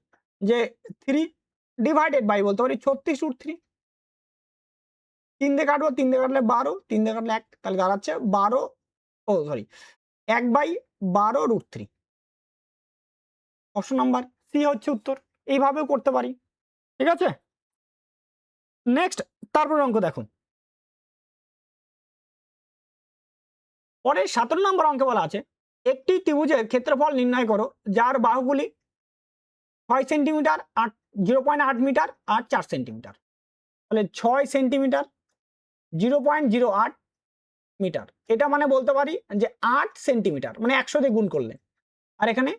যে 3 ডিভাইডেড বাই বলতে পারি 36√3, 3 দিয়ে কাটবো, 3 দিয়ে কাটলে 12, 3 দিয়ে কাটলে 1, তাহলে দাঁড়াচ্ছে 1/12√3। অপশন নাম্বার সি হচ্ছে উত্তর, এইভাবেও করতে পারি, ঠিক আছে। নেক্সট তারপর অঙ্ক দেখুন, পরে 17 নম্বর অঙ্কে বলা আছে একটি ত্রিভুজের ক্ষেত্রফল নির্ণয় করো যার বাহুগুলি 6 সেন্টিমিটার, 0.8 মিটার আর 4 সেন্টিমিটার, তাহলে 6 সেন্টিমিটার 0.08 মিটার, এটা মানে বলতে পারি যে 8 সেন্টিমিটার, মানে 100 দিয়ে গুণ করলে, আর এখানে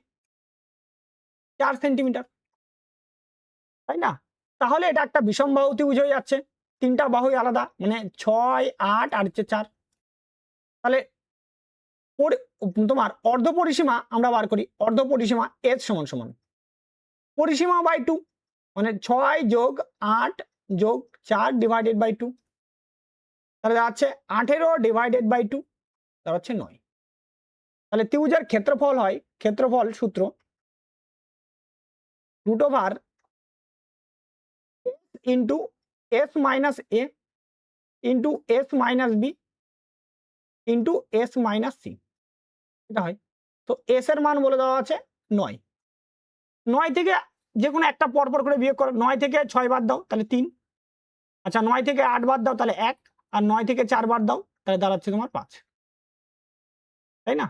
4 সেন্টিমিটার, তাই না? তাহলে এটা একটা বিষমবাহু ত্রিভুজ হয়ে যাচ্ছে, তিনটা বাহুই আলাদা, মানে 6, 8 আর হচ্ছে 4। তাহলে তোমার অর্ধ পরিসীমা আমরা বার করি, অর্ধ পরিসীমা এস সমান সমান পরিসীমা বাই 2, মানে 6 যোগ 8 যোগ 4 ডিভাইডেড বাই 2, তাহলে দাঁড়াচ্ছে 18 ডিভাইডেড বাই 2, দাঁড়াচ্ছে 9। তাহলে ত্রিভুজের ক্ষেত্রফল হয়, ক্ষেত্রফল সূত্র root over into s minus a into s minus b into s minus c, এটা হয়। তো এস এর মান বলে দেওয়া আছে 9। 9 থেকে যে কোনো একটা পরপর করে বিয়োগ করো, 9 থেকে 6 বাদ দাও তাহলে 3, আচ্ছা 9 থেকে 8 বাদ দাও তাহলে 1, আর 9 থেকে 4 বাদ দাও তাহলে দাঁড়াচ্ছে তোমার 5, তাই না?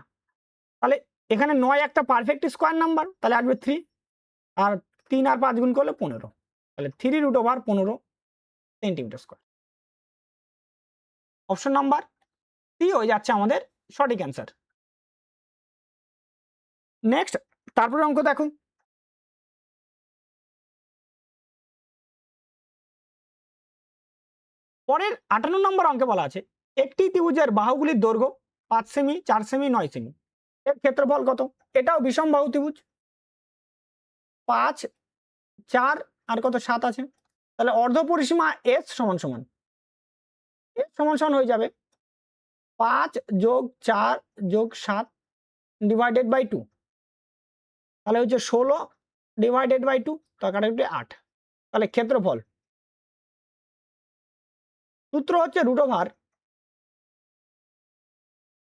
তাহলে এখানে 9 একটা পারফেক্ট স্কোয়ার নাম্বার, তাহলে আসবে 3, আর 3 আর 5 গুণ করলে 15, তাহলে 3 root over 15 centimetre square. Option number C হয়ে যাচ্ছে আমাদের সঠিক অ্যান্সার। নেক্সট, তারপরে অঙ্ক দেখো, পরের 58 নম্বর অঙ্কে বলা আছে একটি ত্রিভুজের বাহুগুলির দৈর্ঘ্য 5 সেমি, 4 সেমি, 9 সেমি, এর ক্ষেত্রফল কত? এটাও বিষম বাহু ত্রিভুজ, 5, 4 আর কত 7 আছে, তাহলে অর্ধ পরিসীমা এস সমান সমান হয়ে যাবে 5 যোগ 4 যোগ 7 ডিভাইডেড বাই 2, তাহলে হচ্ছে 16 ডিভাইডেড বাই 2, তার কারণে 8। তাহলে ক্ষেত্রফল সূত্র হচ্ছে root over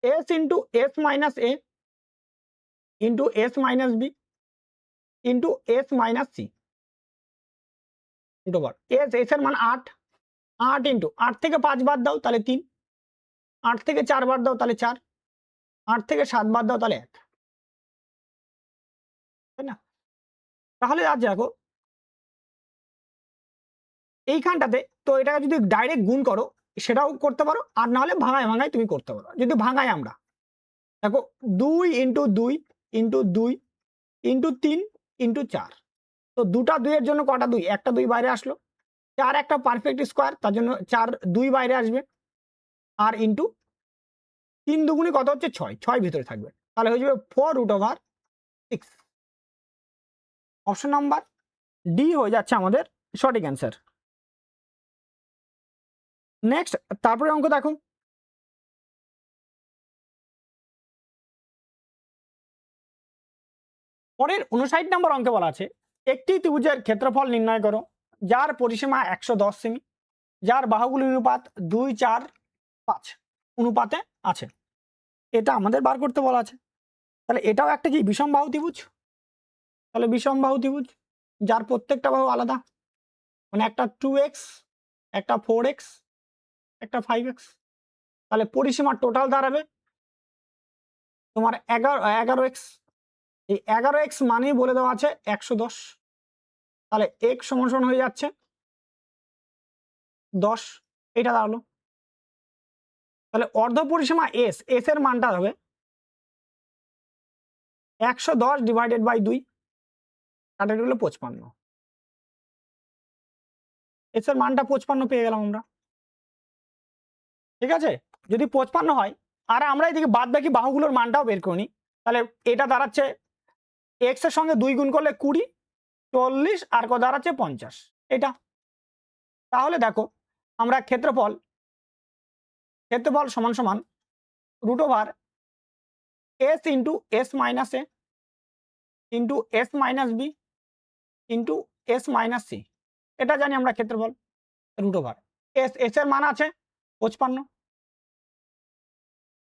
s into s minus a into s minus b into s minus c, root over s, s এর মান 8, 8 ইন্টু 8 থেকে 5 বাদ দাও তাহলে 3, 8 থেকে 4 বাদ দাও তাহলে 4, 8 থেকে 7 বাদ দাও তাহলে 1, তাই না? তাহলে আজ দেখো এইখানটাতে, তো এটাকে যদি ডাইরেক্ট গুণ করো সেটাও করতে পারো, আর না হলে ভাঙায় ভাঙায় তুমি করতে পারো। যদি ভাঙায় আমরা দেখো 2 ইন্টু 2 ইন্টু 2 ইন্টু 3 ইন্টু 4, তো দুটা 2 এর জন্য কটা 2, একটা 2 বাইরে আসলো, 4 একটা পারফেক্ট স্কোয়ার তার জন্য 4 2 বাইরে আসবে, আর ইন্টু 3 দুগুণে কত হচ্ছে 6, 6 ভিতরে থাকবে, তাহলে হয়ে যাবে 4 root over 6। Option number D হয়ে যাচ্ছে আমাদের সঠিক অ্যান্সার। নেক্সট, তারপরে অঙ্ক দেখো, পরের 59 নম্বর অঙ্কে বলা আছে একটি ত্রিভুজের ক্ষেত্রফল নির্ণয় করো যার পরিসীমা 110 সেমি, যার বাহুগুলির অনুপাত 2, 4, 5 অনুপাতে আছে, এটা আমাদের বার করতে বলা আছে। তাহলে এটাও একটা কি বিষম বাহু ত্রিভুজ, তাহলে বিষম বাহু ত্রিভুজ যার প্রত্যেকটা বাহু আলাদা, মানে একটা 2x, একটা 4x, একটা 5x, তাহলে পরিসীমা টোটাল দাঁড়াবে তোমার 11x। এই 11x মানেই বলে দেওয়া আছে 110, তাহলে x সমান সমান হয়ে যাচ্ছে 10, এটা দাঁড়ালো। তাহলে অর্ধ পরিসীমা এস, এস এর মানটা হবে 110 ডিভাইডেড বাই 2, কাটাটি হলো 55, এস এর মানটা 55 পেয়ে গেলাম আমরা, ঠিক আছে? যদি 55 হয়, আর আমরা এদিকে বাদ বাকি বাহুগুলোর মানটাও বের করে নিই, তাহলে এটা দাঁড়াচ্ছে এক্স এর সঙ্গে 2 গুণ করলে 20, 40 আর কত দাঁড়াচ্ছে 50, এটা। তাহলে দেখো আমরা ক্ষেত্রফল সমান সমান root over s into s minus a into s minus b into s minus c, এটা জানি আমরা ক্ষেত্রফল রুট ওভার এস, এস এর মান আছে 55,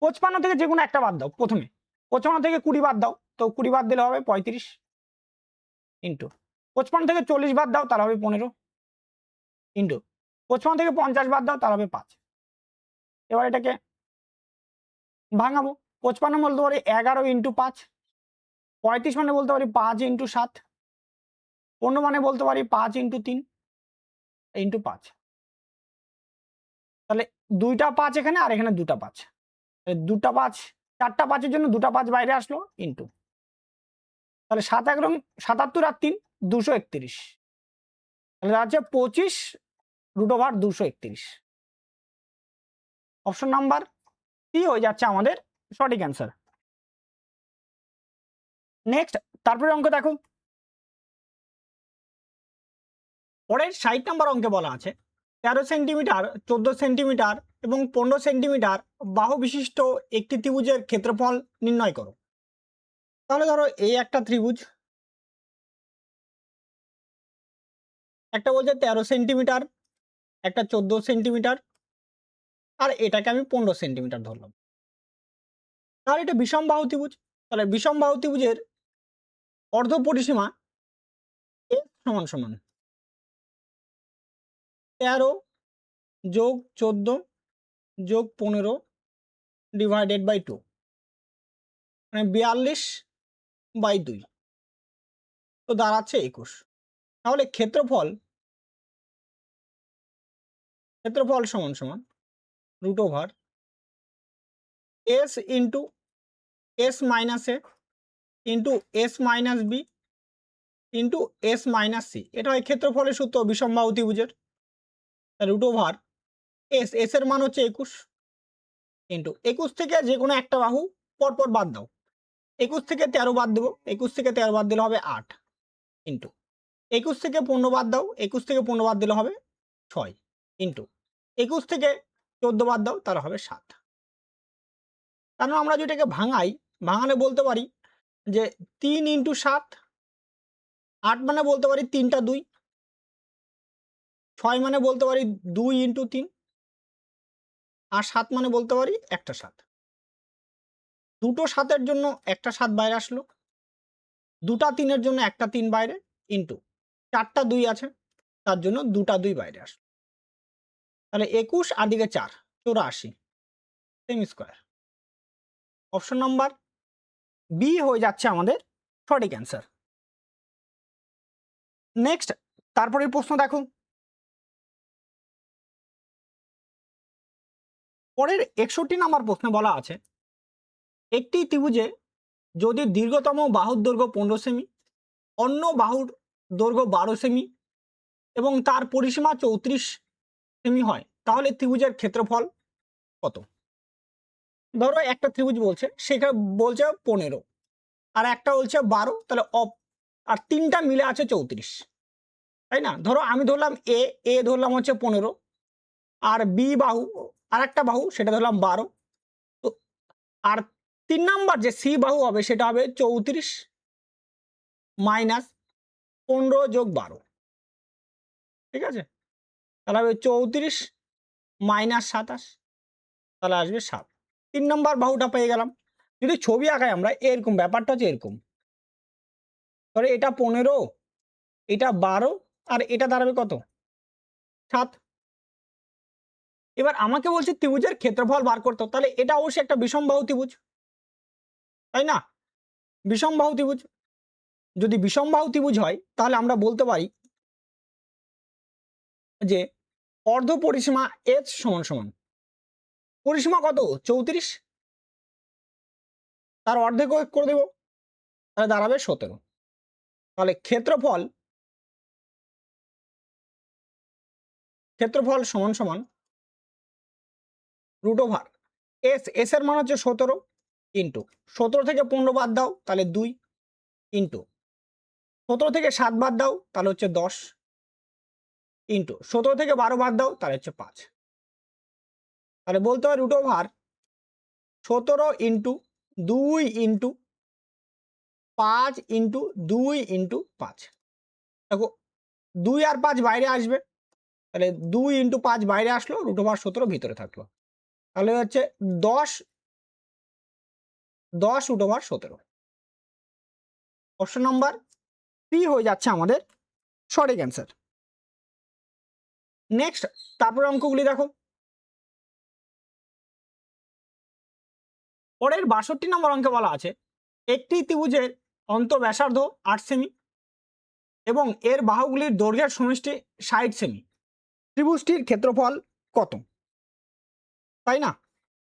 55 থেকে যে কোনো একটা বাদ দাও, প্রথমে 55 থেকে 20 বাদ দাও, তো 20 বাদ দিলে হবে 35 ইন্টু 55 থেকে 40 বাদ দাও তাহলে হবে 15 ইন্টু 55 থেকে 50 বাদ দাও তাহলে হবে 5। এবার এটাকে ভাঙাবো, 55 বলতে পারি 11 ইন্টু 5, 35 মানে বলতে পারি 5 ইন্টু 7, 15 মানে বলতে পারি 5 ইন্টু 3 ইন্টু 5, তাহলে 2টা 5 এখানে আর এখানে 2টা 5, 2টা 5, 4টা 5-এর জন্য 2টা 5 বাইরে আসলো ইন্টু তাহলে 7 এক রং 77 আর 3 231, তাহলে দাঁড়াচ্ছে 25√231। অপশন নাম্বার সি হয়ে যাচ্ছে আমাদের সঠিক অ্যান্সার। নেক্সট তারপরে অঙ্ক দেখো, পরের 60 নম্বর অঙ্কে বলা আছে 13 সেন্টিমিটার, 14 সেন্টিমিটার এবং 15 সেন্টিমিটার বাহু বিশিষ্ট একটি ত্রিভুজের ক্ষেত্রফল নির্ণয় করো। তাহলে ধরো এই একটা ত্রিভুজ, একটা বলছে 13 সেন্টিমিটার, একটা 14 সেন্টিমিটার, আর এটাকে আমি 15 সেন্টিমিটার ধরলাম। তাহলে এটা বিষম বাহু ত্রিভুজ। তাহলে বিষম বাহু ত্রিভুজের অর্ধ পরিসীমা এস সমান সমান 13 যোগ 14 যোগ 15 ডিভাইডেড বাই 2, মানে 42/2, তো দাঁড়াচ্ছে 21। তাহলে ক্ষেত্রফল সমান সমান √, s into s minus a into s minus b into s minus c. এটা হয় ক্ষেত্রফলের সূত্র বিষম বাহু ত্রিভুজের। √, এস এর মান হচ্ছে 21 ইন্টু 21 থেকে যে কোনো একটা বাহু পরপর বাদ দাও। 21 থেকে 13 বাদ দেবো, 21 থেকে 13 বাদ দিলে হবে 8 ইন্টু 21 থেকে 15 বাদ দাও, 21 থেকে 15 বাদ দিলে হবে 6 ইন্টু 21 থেকে 14 বাদ দাও, তাহলে হবে 7। কারণ আমরা যেটাকে ভাঙালে বলতে পারি যে 3 ইন্টু 7, 8 মানে বলতে পারি 3টা 2, 6 মানে বলতে পারি 2 ইন্টু 3, আর 7 মানে বলতে পারি একটা 7। দুটো 7-এর জন্য একটা 7 বাইরে আসলো, দুটা 3-এর জন্য একটা 3 বাইরে, ইন্টু 4টা 2 আছে তার জন্য দুটা 2 বাইরে আসলো। তাহলে 21 আর দিকে 4, 84 সেমি স্কোয়ার। অপশন নাম্বার বি হয়ে যাচ্ছে আমাদের সঠিক অ্যান্সার। নেক্সট তারপরের প্রশ্ন দেখো, পরের 61 নম্বর প্রশ্নে বলা আছে একটি ত্রিভুজে যদি দীর্ঘতম বাহুর দৈর্ঘ্য 15 সেমি, অন্য বাহুর দৈর্ঘ্য 12 সেমি এবং তার পরিসীমা 34 সেমি হয়, তাহলে ত্রিভুজের ক্ষেত্রফল কত? ধরো একটা ত্রিভুজ বলছে, সেখানে বলছে 15 আর একটা বলছে 12, তাহলে আর তিনটা মিলে আছে 34, তাই না? ধরো আমি ধরলাম এ ধরলাম হচ্ছে 15, আর বি বাহু আর একটা বাহু সেটা ধরলাম 12, তো আর 3 নাম্বার যে সি বাহু হবে সেটা হবে 34 মাইনাস 15 যোগ 12, ঠিক আছে? তাহলে হবে 34 মাইনাস 27, তাহলে আসবে 7। 3 নাম্বার বাহুটা পেয়ে গেলাম। যদি ছবি আঁকাই আমরা এরকম, ব্যাপারটা হচ্ছে এরকম, ধরো এটা 15, এটা 12 আর এটা দাঁড়াবে কত? 7। এবার আমাকে বলছে ত্রিভুজের ক্ষেত্রফল বার করতে, তাহলে এটা অবশ্যই একটা বিষম বাহু ত্রিভুজ, তাই না? বিষম বাহু ত্রিভুজ, যদি বিষম বাহু ত্রিভুজ হয় তাহলে আমরা বলতে পারি যে অর্ধ পরিসীমা এস সমান সমান পরিসীমা কত? 34, তার অর্ধেক করে দেব, তাহলে দাঁড়াবে 17। তাহলে ক্ষেত্রফল সমান সমান √, এস এর মান হচ্ছে 17 ইন্টু 17 থেকে 15 বাদ দাও তাহলে 2 ইন্টু 17 থেকে 7 বাদ দাও তাহলে হচ্ছে 10 ইন্টু 17 থেকে 12 বাদ দাও তাহলে হচ্ছে 5। তাহলে বলতে হয় √, 17 ইন্টু 2 ইন্টু 5 ইন্টু 2 ইন্টু 5। দেখো 2 আর 5 বাইরে আসবে, তাহলে 2 ইন্টু 5 বাইরে আসলো, √17 ভিতরে থাকলো, তাহলে হচ্ছে 10 √17। অপশন নাম্বার সি হয়ে যাচ্ছে আমাদের সঠিক অ্যান্সার। নেক্সট তারপর অঙ্কগুলি দেখো, পরের 62 নম্বর অঙ্কে বলা আছে একটি ত্রিভুজের অন্তঃব্যাসার্ধ 8 সেমি এবং এর বাহুগুলির দৈর্ঘ্যের সমষ্টি 60 সেমি, ত্রিভুজটির ক্ষেত্রফল কত? তাই না?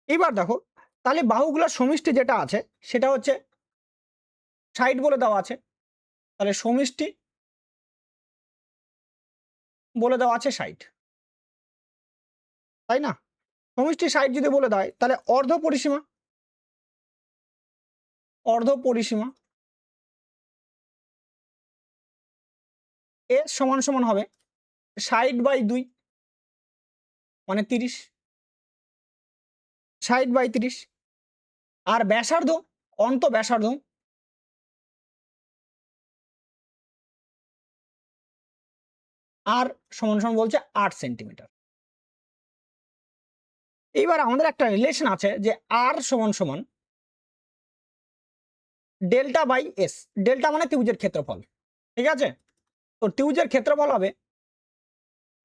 এবার দেখো, তাহলে বাহুগুলোর সমষ্টি যেটা আছে সেটা হচ্ছে 60 বলে দেওয়া আছে, তাহলে সমষ্টি বলে দেওয়া আছে 60, তাই না? সমষ্টি 60 যদি বলে দেয় তাহলে অর্ধ পরিসীমা এর সমান সমান হবে 60/2 মানে 30, 60/30। আর ব্যাসার্ধ অন্ত ব্যাসার্ধ আর সমান সমান বলছে 8 সেন্টিমিটার। এইবার আমাদের একটা রিলেশন আছে যে আর সমান সমান ডেল্টা বাই এস। ডেল্টা মানে ত্রিভুজের ক্ষেত্রফল, ঠিক আছে? তো ত্রিভুজের ক্ষেত্রফল হবে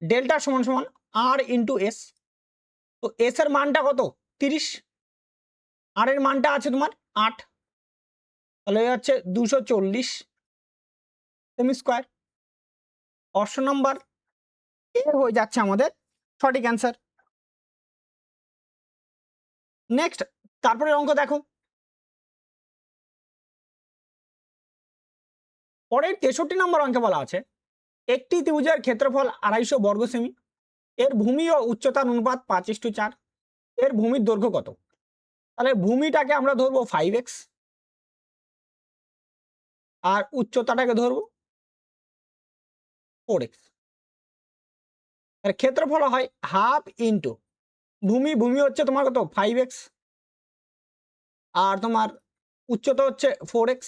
ডেল্টা সমান সমান আর ইন্টু এস। তো এস এর মানটা কত? 30, আর এর মানটা আছে তোমার 8, তাহলে হচ্ছে 240 semi square. Option number A হয়ে যাচ্ছে আমাদের সঠিক অ্যান্সার। নেক্সট, তারপরে অঙ্ক দেখো। পরের 63 নম্বর অঙ্কে বলা আছে একটি ত্রিভুজের ক্ষেত্রফল 250 বর্গ সেমি, এর ভূমি ও উচ্চতার অনুপাত 5:4, এর ভূমির দৈর্ঘ্য কত? তাহলে ভূমিটাকে আমরা ধরবো 5x আর উচ্চতাটাকে ধরবো 4x। ক্ষেত্রফল হয় হাফ ইন্টু ভূমি হচ্ছে তোমার কত 5x আর তোমার উচ্চতা হচ্ছে 4x,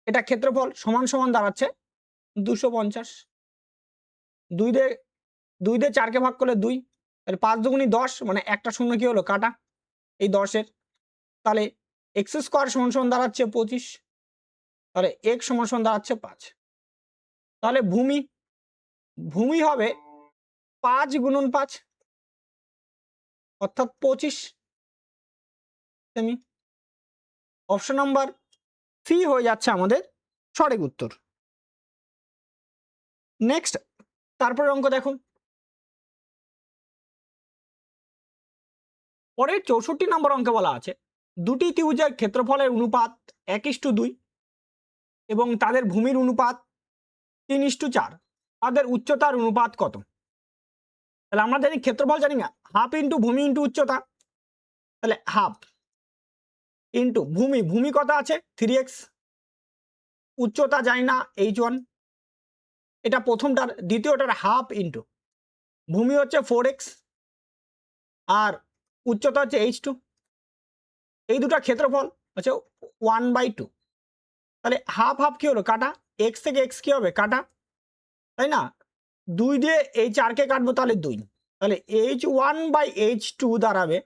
এটা ক্ষেত্রফল সমান সমান দাঁড়াচ্ছে 250। 2 দিয়ে 4কে ভাগ করলে 2, তাহলে 5 দুগুণী 10 মানে একটা শূন্য কি হলো কাটা এই 10-এর। তাহলে x স্কোয়ার সমান সমান দাঁড়াচ্ছে 25, তাহলে x সমান সমান দাঁড়াচ্ছে 5। তাহলে ভূমি হবে 5 গুণন 5 অর্থাৎ 25 সেমি। অপশন নাম্বার সি হয়ে যাচ্ছে আমাদের সঠিক উত্তর। নেক্সট, তারপরে অঙ্ক দেখো। পরের 64 নম্বর অঙ্কে বলা আছে দুটি ত্রিভুজের ক্ষেত্রফলের অনুপাত 1:2 এবং তাদের ভূমির অনুপাত 3:4, তাদের উচ্চতার অনুপাত কত? তাহলে আমরা জানি ক্ষেত্রফল জানি না, হাফ ইন্টু ভূমি ইন্টু উচ্চতা। তাহলে হাফ ইন্টু ভূমি কত আছে 3x, উচ্চতা জানি না h1, এটা প্রথমটার। দ্বিতীয়টার হাফ ইন্টু ভূমি হচ্ছে 4x আর উচ্চতা হচ্ছে h2, এই দুটো ক্ষেত্রফল হচ্ছে 1/2। তাহলে হাফ হাফ কি হলো কাটা, x থেকে x কি হবে কাটা, তাই না? 2 দিয়ে এই 4কে কাটবো তাহলে 2, তাহলে h1/h2 দাঁড়াবে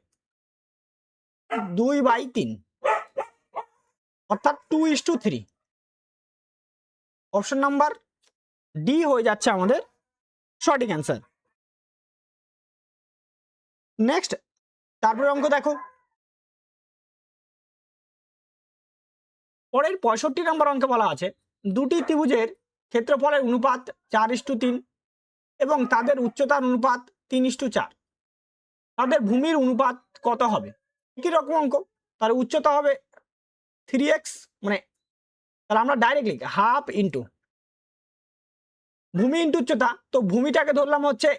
2/3 অর্থাৎ 2:3। অপশন নাম্বার ডি হয়ে যাচ্ছে আমাদের সঠিক অ্যান্সার। নেক্সট, তারপরে অঙ্ক দেখো। পরের 65 নম্বর অঙ্কে বলা আছে দুটি ত্রিভুজের ক্ষেত্রফলের অনুপাত 4:3 এবং তাদের উচ্চতার অনুপাত 3:4, তাদের ভূমির অনুপাত কত হবে? কি রকম অঙ্ক, তার উচ্চতা হবে 3x, মানে তাহলে আমরা ডাইরেক্ট লিখি হাফ ইন্টু ভূমি ইন্টু উচ্চতা। তো ভূমিটাকে ধরলাম হচ্ছে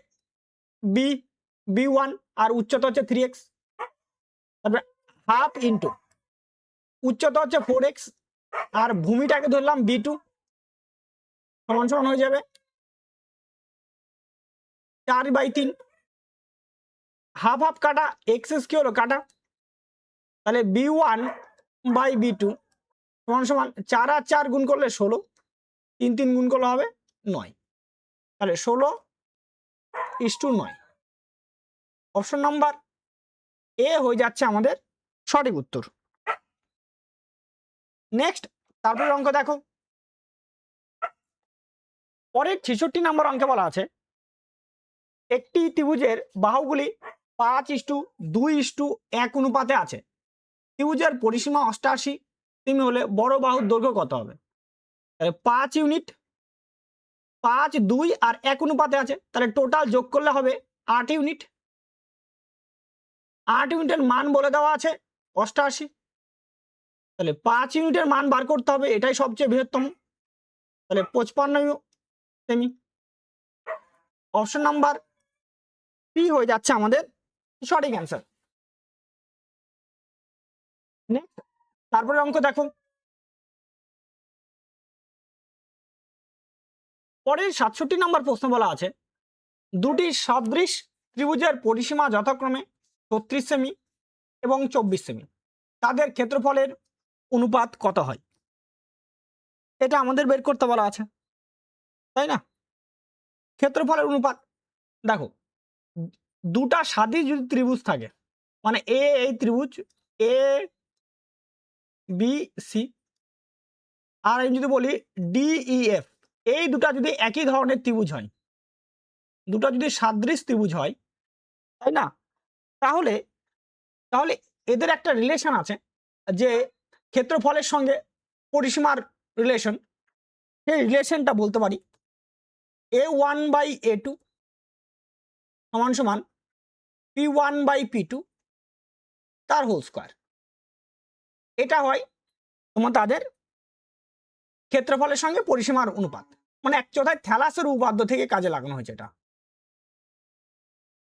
b1 আর উচ্চতা হচ্ছে 3x, তারপরে হাফ ইন্টু উচ্চতা হচ্ছে 4x আর ভূমিটাকে ধরলাম b2, সমান সমান হয়ে যাবে 4/3। হাফ হাফ কাটা, এক্সেস কি হলো কাটা, তাহলে b1/b2 সমান সমান 4 আর 4 গুণ করলে 16, 3 3 গুণ করলে হবে 9, তাহলে 16:9। অপশন নাম্বার এ হয়ে যাচ্ছে আমাদের সঠিক উত্তর। নেক্সট, তারপরে অঙ্ক দেখো। পরের 66 নম্বর অঙ্কে বলা আছে একটি ত্রিভুজের বাহুগুলি 5:2:1 অনুপাতে আছে, ত্রিভুজের পরিসীমা 88 সেমি হলে বড় বাহুর দৈর্ঘ্য কত হবে? তাহলে 5 ইউনিট, 5, 2 আর 1 অনুপাতে আছে, তাহলে টোটাল যোগ করলে হবে 8 ইউনিট। 8 ইউনিটের মান বলে দেওয়া আছে 88, তাহলে 5 ইউনিটের মান বার করতে হবে, এটাই সবচেয়ে বৃহত্তম। তাহলে 55 সেমি। অপশন নাম্বার সি হয়ে যাচ্ছে আমাদের সঠিক অ্যান্সার। তারপরে অঙ্ক দেখো, পরের 67 নম্বর প্রশ্ন বলা আছে দুটি সদৃশ ত্রিভুজের পরিসীমা যথাক্রমে 36 সেমি এবং 24 সেমি, তাদের ক্ষেত্রফলের অনুপাত কত হয়? এটা আমাদের বের করতে বলা আছে, তাই না? ক্ষেত্রফলের অনুপাত দেখো, দুটা স্বাদী যদি ত্রিভুজ থাকে, মানে এই ত্রিভুজ এ বি সি, আর আমি যদি বলি ডিইএফ, এই দুটা যদি একই ধরনের ত্রিভুজ হয়, দুটা যদি সাদৃশ ত্রিভুজ হয়, তাই না, তাহলে তাহলে এদের একটা রিলেশন আছে, যে ক্ষেত্রফলের সঙ্গে পরিসীমার রিলেশন, সেই রিলেশনটা বলতে পারি A1/A2 সমান সমান P1/P2 তার হোল স্কয়ার। এটা হয় তোমার তাদের ক্ষেত্রফলের সঙ্গে পরিসীমার অনুপাত, মানে এক কথায় থ্যালাসের উপপাদ্য থেকে কাজে লাগানো হয়েছে। এটা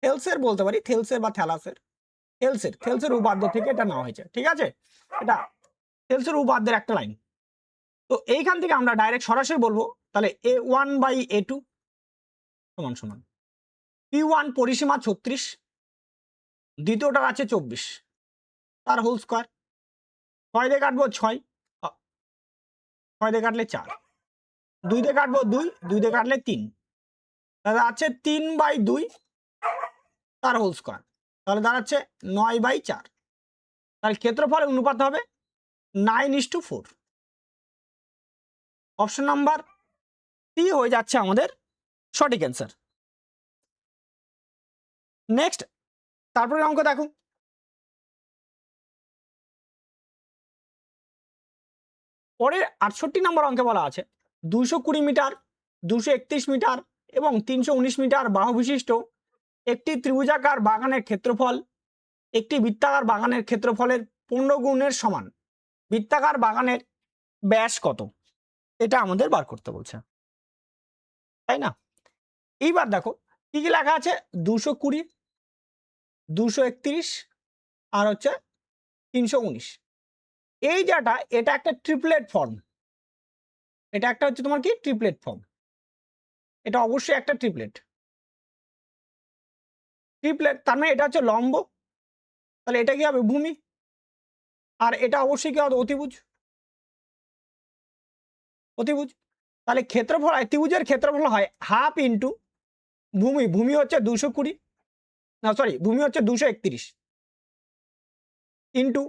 থেলসের বলতে পারি, থেলসের বা থ্যালাসের, থেলসের উপপাদ্য থেকে এটা নেওয়া হয়েছে, ঠিক আছে? এটা থেলসের উপপাদ্যের একটা লাইন। তো এইখান থেকে আমরা ডাইরেক্ট সরাসরি বলবো, তাহলে A1/A2 সমান সমান P1 পরিসীমা 36, দ্বিতীয়টার আছে 24 তার হোল স্কয়ার। 6 দিয়ে কাটবো 6, 6 দিয়ে কাটলে 4, 2 দিয়ে কাটবো 2, 2 দিয়ে কাটলে 3, তাহলে আছে 3/2 তার হোল স্কয়ার, তাহলে দাঁড়াচ্ছে 9/4। তাহলে ক্ষেত্রফলের অনুপাত হবে 9:4। অপশন নাম্বার সি হয়ে যাচ্ছে আমাদের সঠিক অ্যান্সার। নেক্সট, তারপরে অঙ্ক দেখো, পরের 68 নম্বর অঙ্কে বলা আছে 220 মিটার, 231 মিটার এবং 319 মিটার বাহু বিশিষ্ট একটি ত্রিভুজাকার বাগানের ক্ষেত্রফল একটি বৃত্তাকার বাগানের ক্ষেত্রফলের 15 গুণের সমান। বৃত্তাকার বাগানের ব্যাস কত? এটা আমাদের বার করতে বলছে, তাই না? এইবার দেখো কি কি লেখা আছে, 220, 231 আর হচ্ছে 319। এই যেটা, এটা একটা ট্রিপলেট ফর্ম, এটা একটা হচ্ছে তোমার কি ট্রিপলেট ফর্ম, এটা অবশ্যই একটা ট্রিপলেট। তার মানে এটা হচ্ছে লম্ব, তাহলে এটা কি হবে ভূমি, আর এটা অবশ্যই কি হবে অতিভুজ, অতিভুজ। তাহলে ক্ষেত্রফল, ত্রিভুজের ক্ষেত্রফল হয় হাফ ইন্টু ভূমি, ভূমি হচ্ছে 220, না সরি ভূমি হচ্ছে 231 ইন্টু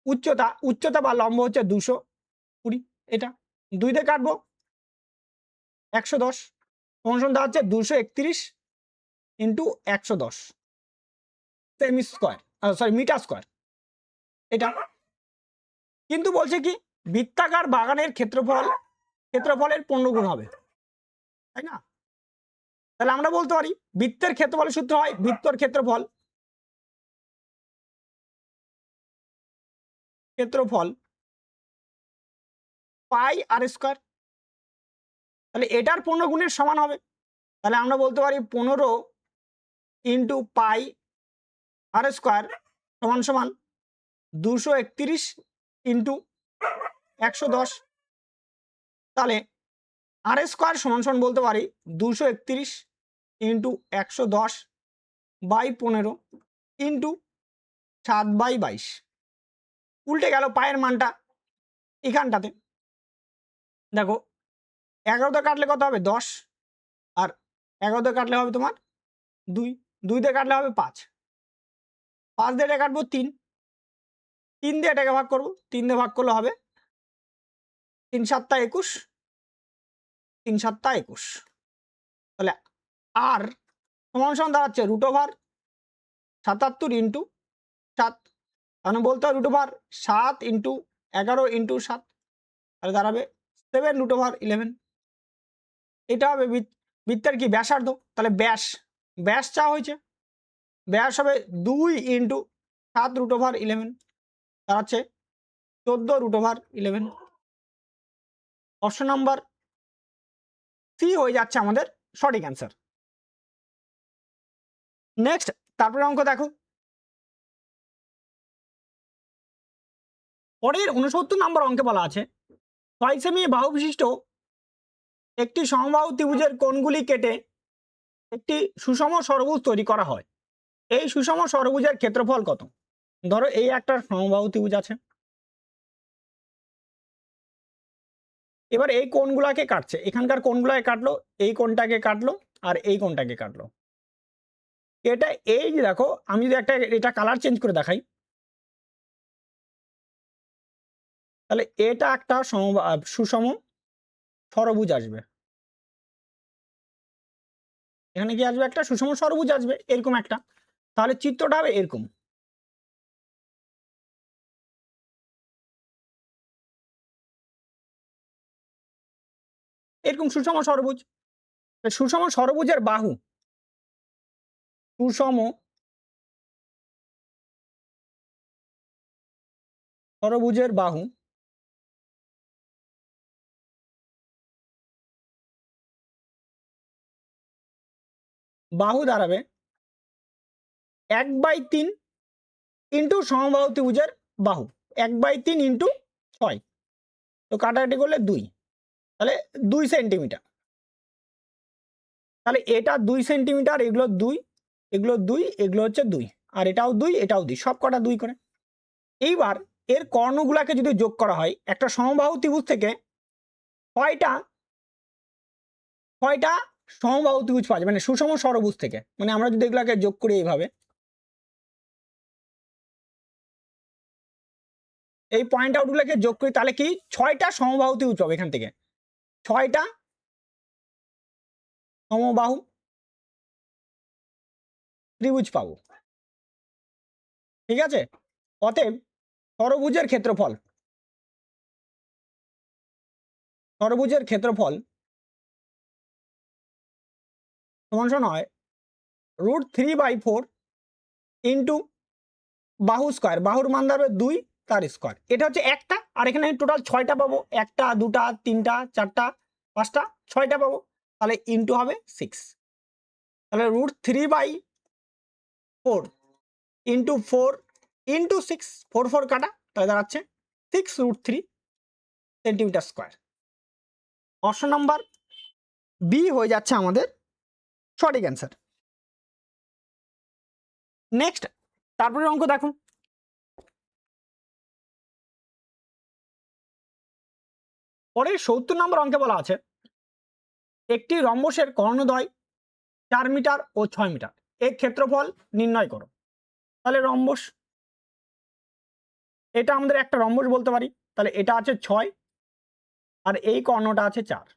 উচ্চতা, উচ্চতা বা লম্ব হচ্ছে 220, এটা 2 দিয়ে কাটবো 110, সমান হচ্ছে 231 ইন্টু 110 সেমি স্কোয়ার, সরি মিটার স্কোয়ার এটা। কিন্তু বলছে কি বৃত্তাকার বাগানের ক্ষেত্রফলের 15 গুণ হবে, তাই না? তাহলে আমরা বলতে পারি বৃত্তের ক্ষেত্রফলের সূত্র হয় বৃত্তর ক্ষেত্রফল পাই আর স্কোয়ার, তাহলে এটার 15 গুণের সমান হবে। তাহলে আমরা বলতে পারি 15 ইন্টু পাই আর স্কোয়ার সমান সমান 231 ইন্টু 110। তাহলে আর স্কোয়ার সমান সমান বলতে পারি 231 ইন্টু 110 বাই 15 ইন্টু 7/22। উল্টে গেল পায়ের মানটা এখানটাতে, দেখো 11 দিয়ে কাটলে কত হবে 10, আর 11 দিয়ে কাটলে হবে তোমার 2, 2 দিয়ে কাটলে হবে 5, 5 দিয়ে এটা কাটবো 3, 3 দিয়ে এটাকে ভাগ করবো, 3 দিয়ে ভাগ করলে হবে 3 7 21, 3 7 21। তাহলে আর সমান সমান দাঁড়াচ্ছে √77 ইন্টু 7, মানে বলতে হবে √7 ইন্টু 11 ইন্টু 7, তাহলে দাঁড়াবে 7√11। এটা হবে বৃত্তের কি ব্যাসার্ধ, তাহলে ব্যাস চা হয়েছে, ব্যাস হবে 2 ইন্টু 7√11, দাঁড়াচ্ছে 14√11। অপশন নাম্বার সি হয়ে যাচ্ছে আমাদের সঠিক অ্যান্সার। নেক্সট তারপরে অঙ্ক দেখো, পরের 69 নম্বর অঙ্কে বলা আছে 6 সেমি বাহু বিশিষ্ট একটি সমবাহু ত্রিভুজের কোণগুলি কেটে একটি সুষম ষড়ভুজ তৈরি করা হয়, এই সুষম ষড়ভুজের ক্ষেত্রফল কত? ধরো এই একটা সমবাহু ত্রিভুজ আছে, এবার এই কোণগুলাকে কাটছে, এখানকার কোণগুলাকে কাটলো, এই কোণটাকে কাটলো আর এই কোণটাকে কাটলো, এটা এই যে দেখো আমি যদি একটা এটা কালার চেঞ্জ করে দেখাই, তাহলে এটা একটা সুষম ষড়ভুজ আসবে, এখানে কি আসবে? একটা সুষম ষড়ভুজ আসবে এরকম একটা, তাহলে চিত্রটা হবে এরকম। এরকম সুষম ষড়ভুজ, সুষম ষড়ভুজের বাহু, সুষম ষড়ভুজের বাহু বাহু দাঁড়াবে 1/3 ইন্টু সমবাহু ত্রিভুজের বাহু, 1/3 ইন্টু 6, তো কাটাকাটি করলে 2, তাহলে 2 সেন্টিমিটার, তাহলে এটা 2 সেন্টিমিটার, এগুলো 2, এগুলো 2, এগুলো হচ্ছে 2, আর এটাও 2, এটাও 2, সব কটা 2 করে। এইবার এর কর্ণগুলাকে যদি যোগ করা হয়, একটা সমবাহু ত্রিভুজ থেকে ছয়টা সমবাহু ত্রিভুজ পাওয়া যায়, মানে সুষম ষড়ভুজ থেকে, মানে আমরা যদি এগুলাকে যোগ করি এইভাবে, এই পয়েন্ট আউটগুলোকে যোগ করি, তাহলে কি 6টা সমবাহু ত্রিভুজ পাবো, এখান থেকে 6টা সমবাহু ত্রিভুজ পাবো, ঠিক আছে? অতএব ষড়ভুজের ক্ষেত্রফল সমান সমান হয় √3/4 ইন্টু বাহু স্কোয়ার, বাহুর মান দাঁড়াবে 2, তার স্কোয়ার, এটা হচ্ছে একটা, আর এখানে টোটাল 6টা পাবো, 1টা 2টা 3টা 4টা 5টা 6টা পাবো, তাহলে ইন্টু হবে 6, তাহলে √3/4 ইন্টু 4 ইন্টু 6, 4 4 কাটা, তাহলে দাঁড়াচ্ছে 6√3 centimetre square. Option number B হয়ে যাচ্ছে আমাদের সঠিক অ্যান্সার। নেক্সট তারপরে অঙ্ক দেখুন, পরের 70 নম্বর অঙ্কে বলা আছে একটি রম্বসের কর্ণদ্বয় 4 মিটার ও 6 মিটার, এর ক্ষেত্রফল নির্ণয় করো। তাহলে রম্বস, এটা আমাদের একটা রম্বস বলতে পারি, তাহলে এটা আছে 6 আর এই কর্ণটা আছে 4,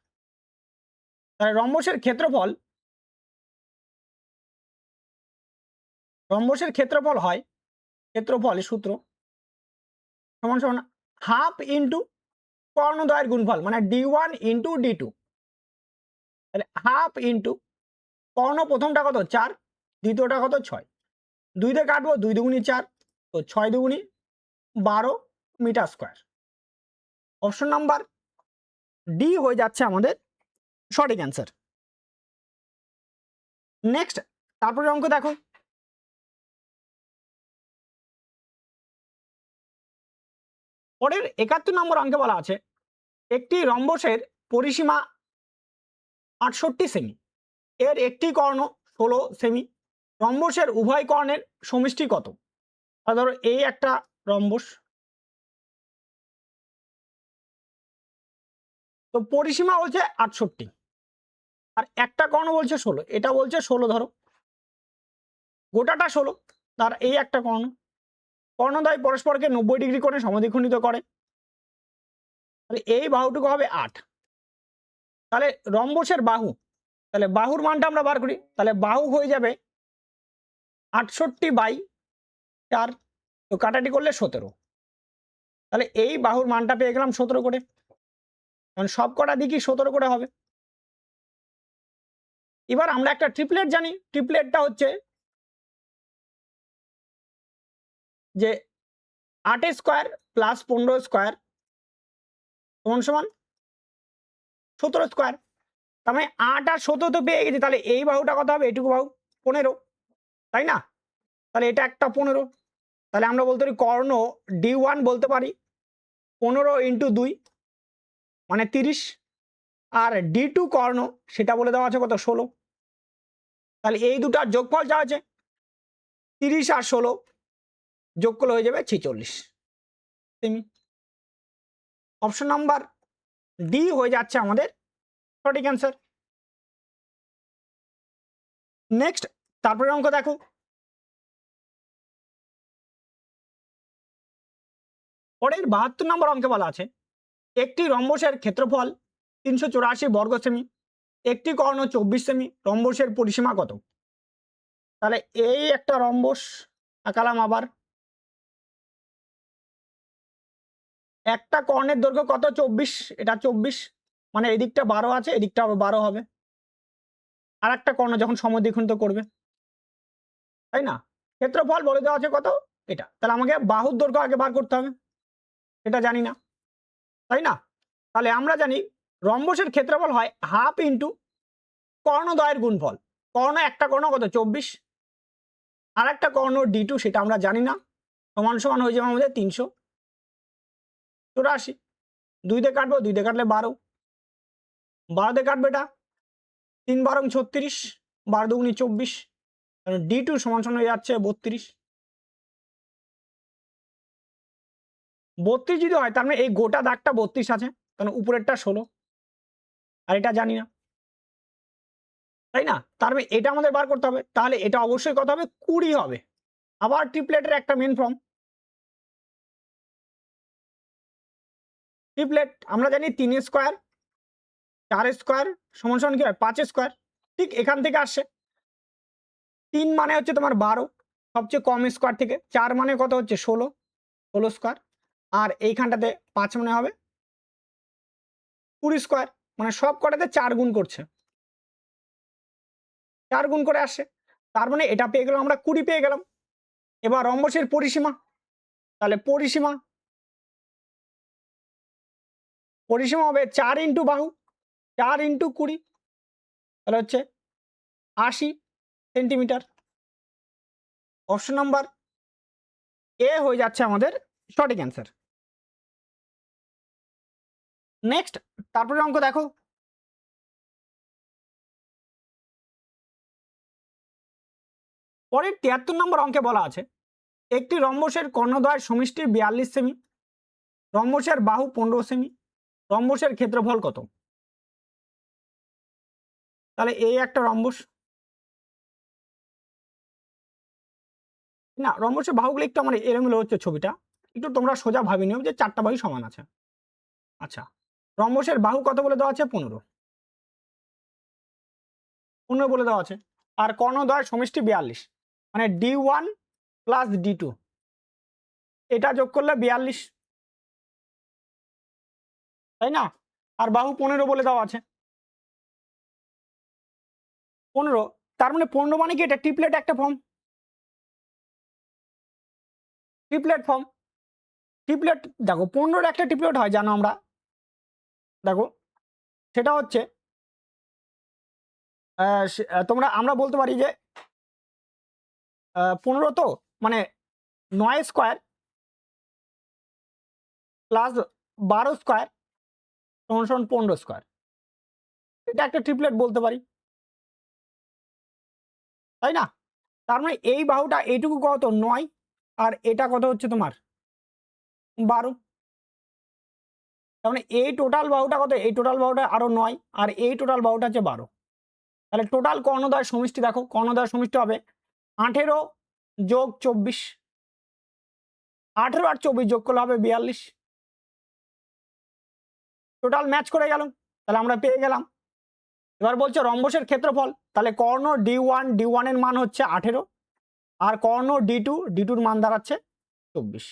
তাহলে রম্বসের ক্ষেত্রফল হয়, ক্ষেত্রফলের সূত্র সমান সমান হাফ ইন্টু কর্ণদ্বয়ের গুণফল, মানে d1 ইন্টু d2, তাহলে হাফ ইন্টু কর্ণ প্রথমটা কত 4, দ্বিতীয়টা কত 6, 2 দিয়ে কাটবো, 2 দুগুণি 4, তো 6 দুগুণি 12 metre square. Option number D হয়ে যাচ্ছে আমাদের সঠিক অ্যান্সার। নেক্সট তারপরে অঙ্ক দেখো, পরের 71 নম্বর অঙ্কে বলা আছে একটি রম্বসের পরিসীমা 68 সেমি, এর একটি কর্ণ 16 সেমি, রম্বসের উভয় কর্ণের সমষ্টি কত? ধরো এই একটা রম্বস, তো পরিসীমা বলছে 68 আর একটা কর্ণ বলছে 16, এটা বলছে 16, ধরো গোটাটা 16, তার এই একটা কর্ণদ্বয় পরস্পরকে 90 ডিগ্রি কোণে সমদ্বিখণ্ডিত করে, তাহলে এই বাহুটুকু হবে 8, তাহলে রম্বসের বাহু, তাহলে বাহুর মানটা আমরা বার করি, তাহলে বাহু হয়ে যাবে 68/4, তো কাটাটি করলে 17, তাহলে এই বাহুর মানটা পেয়ে গেলাম 17 করে, কারণ সব কটা দিকই 17 করে হবে। এবার আমরা একটা ট্রিপলেট জানি, ট্রিপলেটটা হচ্ছে যে 8 স্কোয়ার প্লাস 15 স্কোয়ার সমান সমান 17 স্কোয়ার, তার মানে 8 আর 17 তো পেয়ে গেছি, তাহলে এই বাহুটা কত হবে? এটুকু বাহু 15, তাই না? তাহলে এটা একটা 15, তাহলে আমরা বলতে পারি কর্ণ D1 বলতে পারি 15 × 2 মানে 30, আর D2 কর্ণ সেটা বলে দেওয়া আছে কত? 16। তাহলে এই দুটার যোগফল যা আছে 30 আর 16 যোগ করলে হয়ে যাবে 46 সেমি। অপশন নাম্বার ডি হয়ে যাচ্ছে আমাদের সঠিক অ্যান্সার। নেক্সট তারপরে অঙ্ক দেখো, পরের 72 নম্বর অঙ্কে বলা আছে একটি রম্বসের ক্ষেত্রফল 384 বর্গ সেমি, একটি কর্ণ 24 সেমি, রম্বসের পরিসীমা কত? তাহলে এই একটা রম্বস আঁকালাম, আবার একটা কর্ণের দৈর্ঘ্য কত? 24, এটা 24 মানে এদিকটা 12 আছে, এদিকটা 12 হবে, আর একটা কর্ণ যখন সমদ্বিখণ্ডিত করবে, তাই না? ক্ষেত্রফল বলে দেওয়া আছে কত? এটা। তাহলে আমাকে বাহুর দৈর্ঘ্য আগে বার করতে হবে, এটা জানি না, তাই না? তাহলে আমরা জানি রম্বসের ক্ষেত্রফল হয় হাফ ইন্টু কর্ণদ্বয়ের গুণফল। কর্ণ একটা কর্ণ কত? 24, আর একটা কর্ণ D2 সেটা আমরা জানি না, সমান সমান হয়ে যাবে আমাদের 384। 2 দিয়ে কাটবো, 2 দিয়ে কাটলে 12, 12 দিয়ে কাটবে এটা, 3 12 36, 12 দুগুণে 24, D2 সমান সমান হয়ে যাচ্ছে 32। 32 যদি হয় তার মানে এই গোটা দাগটা 32 আছে, তাহলে উপরেরটা 16, আর এটা জানি না, তাই না? তার মানে এটা আমাদের বার করতে হবে, তাহলে এটা অবশ্যই কত হবে? 20 হবে। আবার ট্রিপলেটের একটা মেন ফর্ম, ট্রিপলেট আমরা জানি 3 স্কোয়ার 4 স্কোয়ার সমান সমান কি হয়? 5 স্কোয়ার। ঠিক এখান থেকে আসছে, 3 মানে হচ্ছে তোমার 12 সবচেয়ে কম স্কোয়ার থেকে, 4 মানে কত হচ্ছে? 16 স্কোয়ার, আর এইখানটাতে 5 মানে হবে 20 স্কোয়ার, মানে সব কটাতে 4 গুণ করছে, 4 গুণ করে আসছে, তার মানে এটা পেয়ে গেলাম আমরা 20 পেয়ে গেলাম। এবার রম্বসের পরিসীমা, তাহলে পরিসীমা হবে 4 ইন্টু বাহু, 4 ইন্টু 20, তাহলে হচ্ছে 80 সেন্টিমিটার। অপশন নাম্বার এ হয়ে যাচ্ছে আমাদের সঠিক অ্যান্সার। নেক্সট তারপরে অঙ্ক দেখো, পরের 73 নম্বর অঙ্কে বলা আছে একটি রম্বসের কর্ণদ্বয়ের সমষ্টি 42 সেমি, রম্বসের বাহু 15 সেমি, রম্বসের ক্ষেত্রফল কত? তাহলে এই একটা রম্বস, না রম্বসের বাহুগুলো একটু আমার এলোমেলো হচ্ছে ছবিটা, একটু তোমরা সোজা ভাবি নিও যে 4টা বাহু সমান আছে। আচ্ছা, রম্বসের বাহু কত বলে দেওয়া আছে? 15 বলে দেওয়া আছে, আর কর্ণদ্বয়ের সমষ্টি 42 মানে D1 প্লাস D2, এটা যোগ করলে 42, তাই না? আর বাহু 15 বলে দেওয়া আছে, 15, তার মানে 15 মানে কি? এটা ট্রিপলেট একটা ফর্ম, ট্রিপলেট ফর্ম। ট্রিপলেট দেখো 15 একটা ট্রিপলেট হয় জানো আমরা, দেখো সেটা হচ্ছে তোমরা আমরা বলতে পারি যে 15 তো মানে 9 স্কোয়ার প্লাস 12 স্কোয়ার সমান সমান 15 স্কোয়ার, এটা একটা ট্রিপলেট বলতে পারি, তাই না? তার মানে এই বাহুটা এইটুকু কত? 9, আর এটা কত হচ্ছে তোমার 12, তার মানে এই টোটাল বাহুটা কত? এই টোটাল বাহুটা আরো 9, আর এই টোটাল বাহুটা হচ্ছে 12, তাহলে টোটাল কর্ণদ্বয়ের সমষ্টি দেখো, কর্ণদ্বয়ের সমষ্টি হবে 18 যোগ 24, 18 আর 24 যোগ করলে হবে 42, টোটাল ম্যাচ করে গেল, তাহলে আমরা পেয়ে গেলাম। এবার বলছে রম্বসের ক্ষেত্রফল, তাহলে কর্ণ D1 এর মান হচ্ছে 18, আর কর্ণ D2 মান দাঁড়াচ্ছে 24,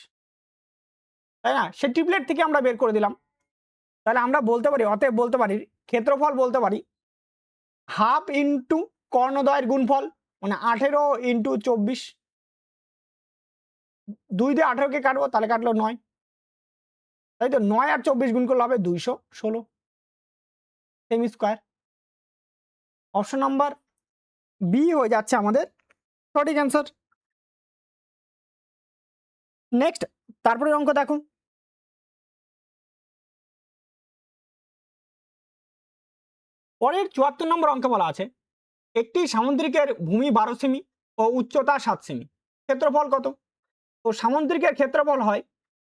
তাই না? সে ট্রিপলেট থেকে আমরা বের করে দিলাম, তাহলে আমরা বলতে পারি, অতএব বলতে পারি ক্ষেত্রফল বলতে পারি হাফ ইন্টু কর্ণদ্বয়ের গুণফল মানে 18 ইন্টু 24, 2 দিয়ে 18কে কাটবো, তাহলে কাটলো 9, তাই তো? 9 আর 24 গুণ করলে হবে 216 semi square. Option number B হয়ে যাচ্ছে আমাদের সঠিক অ্যান্সার। নেক্সট, তারপরে অঙ্ক দেখো, পরের ৭৪ নম্বর অঙ্কে বলা আছে একটি সামুদ্রিকের ভূমি ১২ সেমি ও উচ্চতা ৭ সেমি, ক্ষেত্রফল কত? তো সামুদ্রিকের ক্ষেত্রফল হয়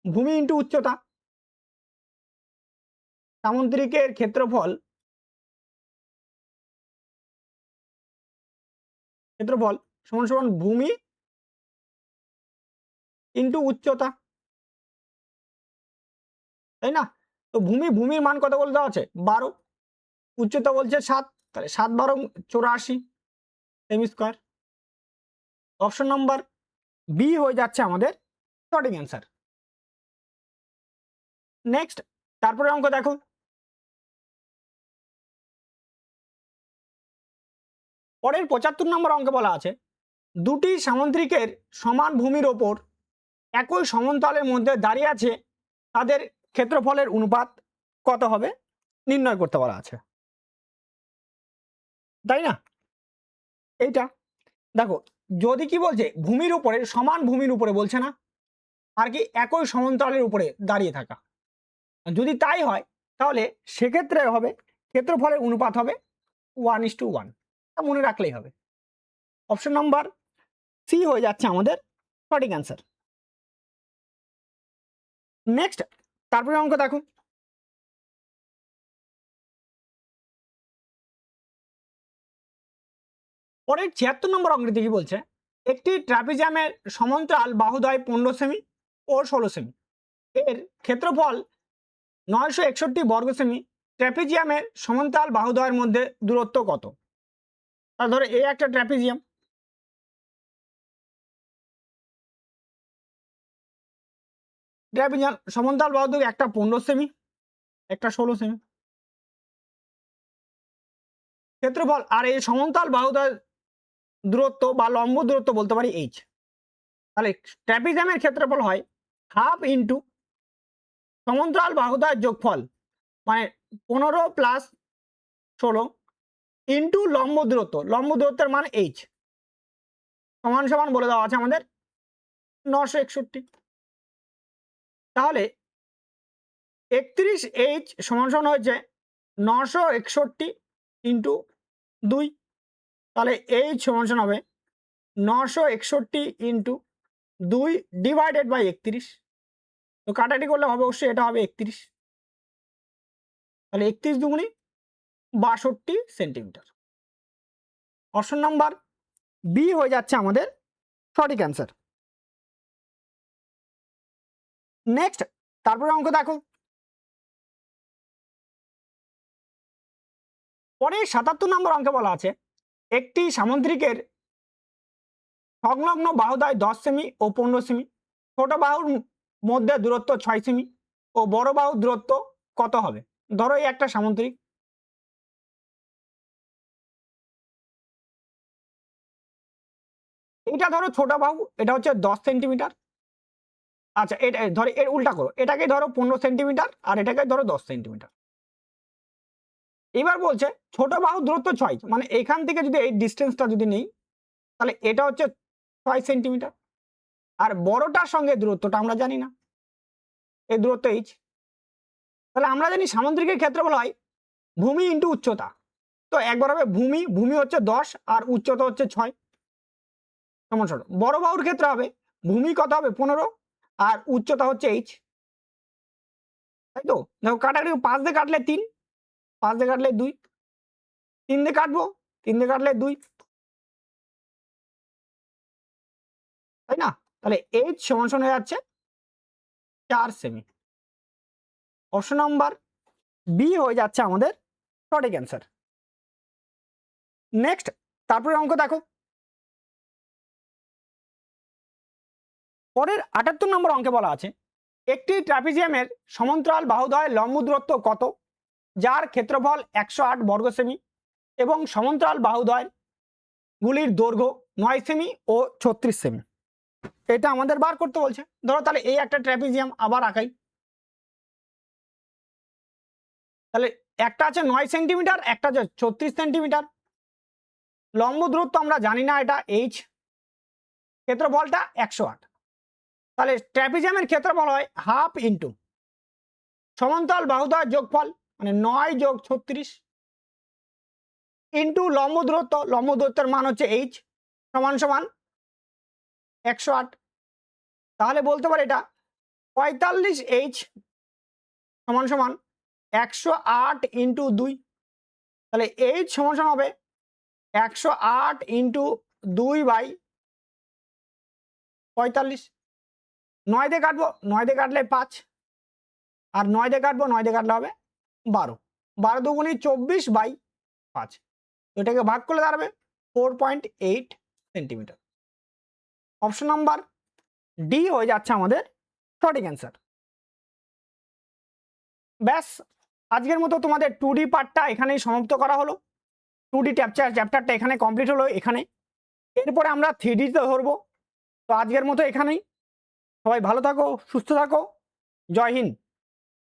ভূমি ইন্টু উচ্চতা। সামুদ্রিকের ক্ষেত্রফল সমান সমান ভূমি ইন্টু উচ্চতা, তাই না? তো ভূমির মান কত বলে দেওয়া আছে ১২, উচ্চতা বলছে ৭, তাহলে ৭ × ১২ = ৮৪ সেমি স্কোয়ার। অপশন নাম্বার বি হয়ে যাচ্ছে আমাদের সঠিক অ্যান্সার। নেক্সট, তারপরে অঙ্ক দেখো, পরের ৭৫ নম্বর অঙ্কে বলা আছে দুটি সামুদ্রিকের সমান ভূমির ওপর একই সমতলের মধ্যে দাঁড়িয়ে আছে, তাদের ক্ষেত্রফলের অনুপাত কত হবে নির্ণয় করতে বলা আছে, তাই না? এইটা দেখো, যদি কি বলছে ভূমির উপরে, সমান ভূমির উপরে বলছে না, আর কি একই সমতলের উপরে দাঁড়িয়ে থাকা, যদি তাই হয় তাহলে সেক্ষেত্রে হবে ক্ষেত্রফলের অনুপাত হবে 1:1, তা মনে রাখলেই হবে। অপশন নাম্বার সি হয়ে যাচ্ছে আমাদের সঠিক অ্যান্সার। নেক্সট, তারপরে অঙ্ক দেখো, পরের ৭৬ নম্বর অঙ্কটি কি বলছে একটি ট্রাপিজিয়ামের সমান্তরাল বাহুদ্বয় ১৫ সেমি ও ১৬ সেমি, এর ক্ষেত্রফল ৯৬১ বর্গ সেমি, ট্রাপিজিয়ামের সমান্তরাল বাহুদ্বয়ের মধ্যে দূরত্ব কত? তাহলে ধরো এই একটা ট্রাপিজিয়াম, সমান্তরাল বাহুদ্বয় একটা ১৫ সেমি, একটা ১৬ সেমি ক্ষেত্রফল, আর এই সমান্তরাল বাহুদ্বয় দূরত্ব বা লম্ব দূরত্ব বলতে পারি এইচ। তাহলে ট্রাপিজিয়ামের ক্ষেত্রফল হয় হাফ ইন্টু সমান্তরাল বাহুদ্বয়ের যোগফল, মানে ১৫ + ১৬ ইন্টু লম্ব দূরত্বের মান এইচ, সমান সমান বলে দেওয়া আছে আমাদের ৯৬১। তাহলে ৩১H সমান সমান হয়েছে ৯৬১ ইন্টু ২, তাহলে H সমান সমান হবে ৯৬১ ইন্টু ২ ডিভাইডেড বাই ৩১, তো কাটাটি করলে হবে অবশ্যই এটা হবে ৩১, তাহলে ৩১ দুগুণি ৬২ সেন্টিমিটার। অপশন নাম্বার বি হয়ে যাচ্ছে আমাদের সঠিক অ্যান্সার। নেক্সট, তারপরে অঙ্ক দেখো, পরে ৭৭ নম্বর অঙ্কে বলা আছে একটি সামুদ্রিকের সংলগ্ন বাহুদ্বয় ১০ সেমি ও ১৫ সেমি, ছোট বাহুর মধ্যে দূরত্ব ৬ সেমি ও বড় বাহুর দূরত্ব কত হবে? ধরো এই একটা সামুদ্রিক, এটা ধরো ছোট বাহু, এটা হচ্ছে ১০ সেন্টিমিটার। আচ্ছা, এটা ধরো এর উল্টা করো, এটাকে ধরো ১৫ সেন্টিমিটার আর এটাকে ধরো ১০ সেন্টিমিটার। এবার বলছে ছোট বাহুর দূরত্ব ৬, মানে এখান থেকে যদি এই ডিস্টেন্সটা যদি নেই তাহলে এটা হচ্ছে ৬ সেন্টিমিটার, আর বড়টার সঙ্গে দূরত্বটা আমরা জানি না, এই দূরত্ব এইচ। তাহলে আমরা জানি সামুদ্রিকের ক্ষেত্রফল হয় ভূমি ইন্টু উচ্চতা, তো একবার হবে ভূমি হচ্ছে ১০ আর উচ্চতা হচ্ছে ৬ সমান সমান। বড় বাহুর ক্ষেত্রে হবে ভূমি কত হবে ১৫ আর উচ্চতা হচ্ছে এইচ, তাই তো? দেখো কাটাকাটি ৫ দিয়ে কাটলে ৩, ৫ দিয়ে কাটলে ২, ৩ দিয়ে কাটবো, ৩ দিয়ে কাটলে ২, তাই না? তাহলে এইচ সমান সমান হয়ে যাচ্ছে ৪ সেমি। অপশন নাম্বার বি হয়ে যাচ্ছে আমাদের সঠিক অ্যান্সার। নেক্সট, তারপরে অঙ্ক দেখো, পরের ৭৮ নম্বর অঙ্কে বলা আছে একটি ট্রাপিজিয়ামের সমান্তরাল বাহুদ্বয়ের লম্ব দূরত্ব কত, যার ক্ষেত্রফল ১০৮ বর্গ সেমি এবং সমান্তরাল বাহুদ্বয় গুলির দৈর্ঘ্য ৯ সেমি ও ৩৬ সেমি, এটা আমাদের বার করতে বলছে। ধরো তাহলে এই একটা ট্রাপিজিয়াম আবার আঁকাই, তাহলে একটা আছে ৯ সেন্টিমিটার, একটা আছে ৩৬ সেন্টিমিটার, লম্ব দূরত্ব আমরা জানি না, এটা এইচ, ক্ষেত্রফলটা 108। তাহলে ট্র্যাপিজিয়ামের ক্ষেত্রফল হয় হাফ ইন্টু সমান্তরাল বাহুদ্বয়ের যোগফল মানে 9 যোগ 36 ইন্টু লম্ব দূরত্ব, লম্ব দূরত্বের মান হচ্ছে এইচ সমান সমান 108। তাহলে বলতে পারি এটা 45 এইচ সমান সমান 108 ইন্টু 2। তাহলে এইচ সমান সমান হবে 108 ইন্টু 2/45। 9 দিয়ে কাটবো, 9 দিয়ে কাটলে 5, আর 9 দিয়ে কাটবো, 9 দিয়ে কাটলে হবে 12। 12 দুগুণি 24/5, এটাকে ভাগ করলে দাঁড়াবে 4.8 সেন্টিমিটার। অপশন নাম্বার ডি হয়ে যাচ্ছে আমাদের সঠিক অ্যান্সার। ব্যাস, আজকের মতো তোমাদের 2D পার্টটা এখানেই সমাপ্ত করা হলো। 2D চ্যাপ্টারটা এখানে কমপ্লিট হলো এখানে। এরপরে আমরা 3Dতে ধরবো। তো আজকের মতো এখানেই, সবাই ভালো থাকো, সুস্থ থাকো, জয় হিন্দ।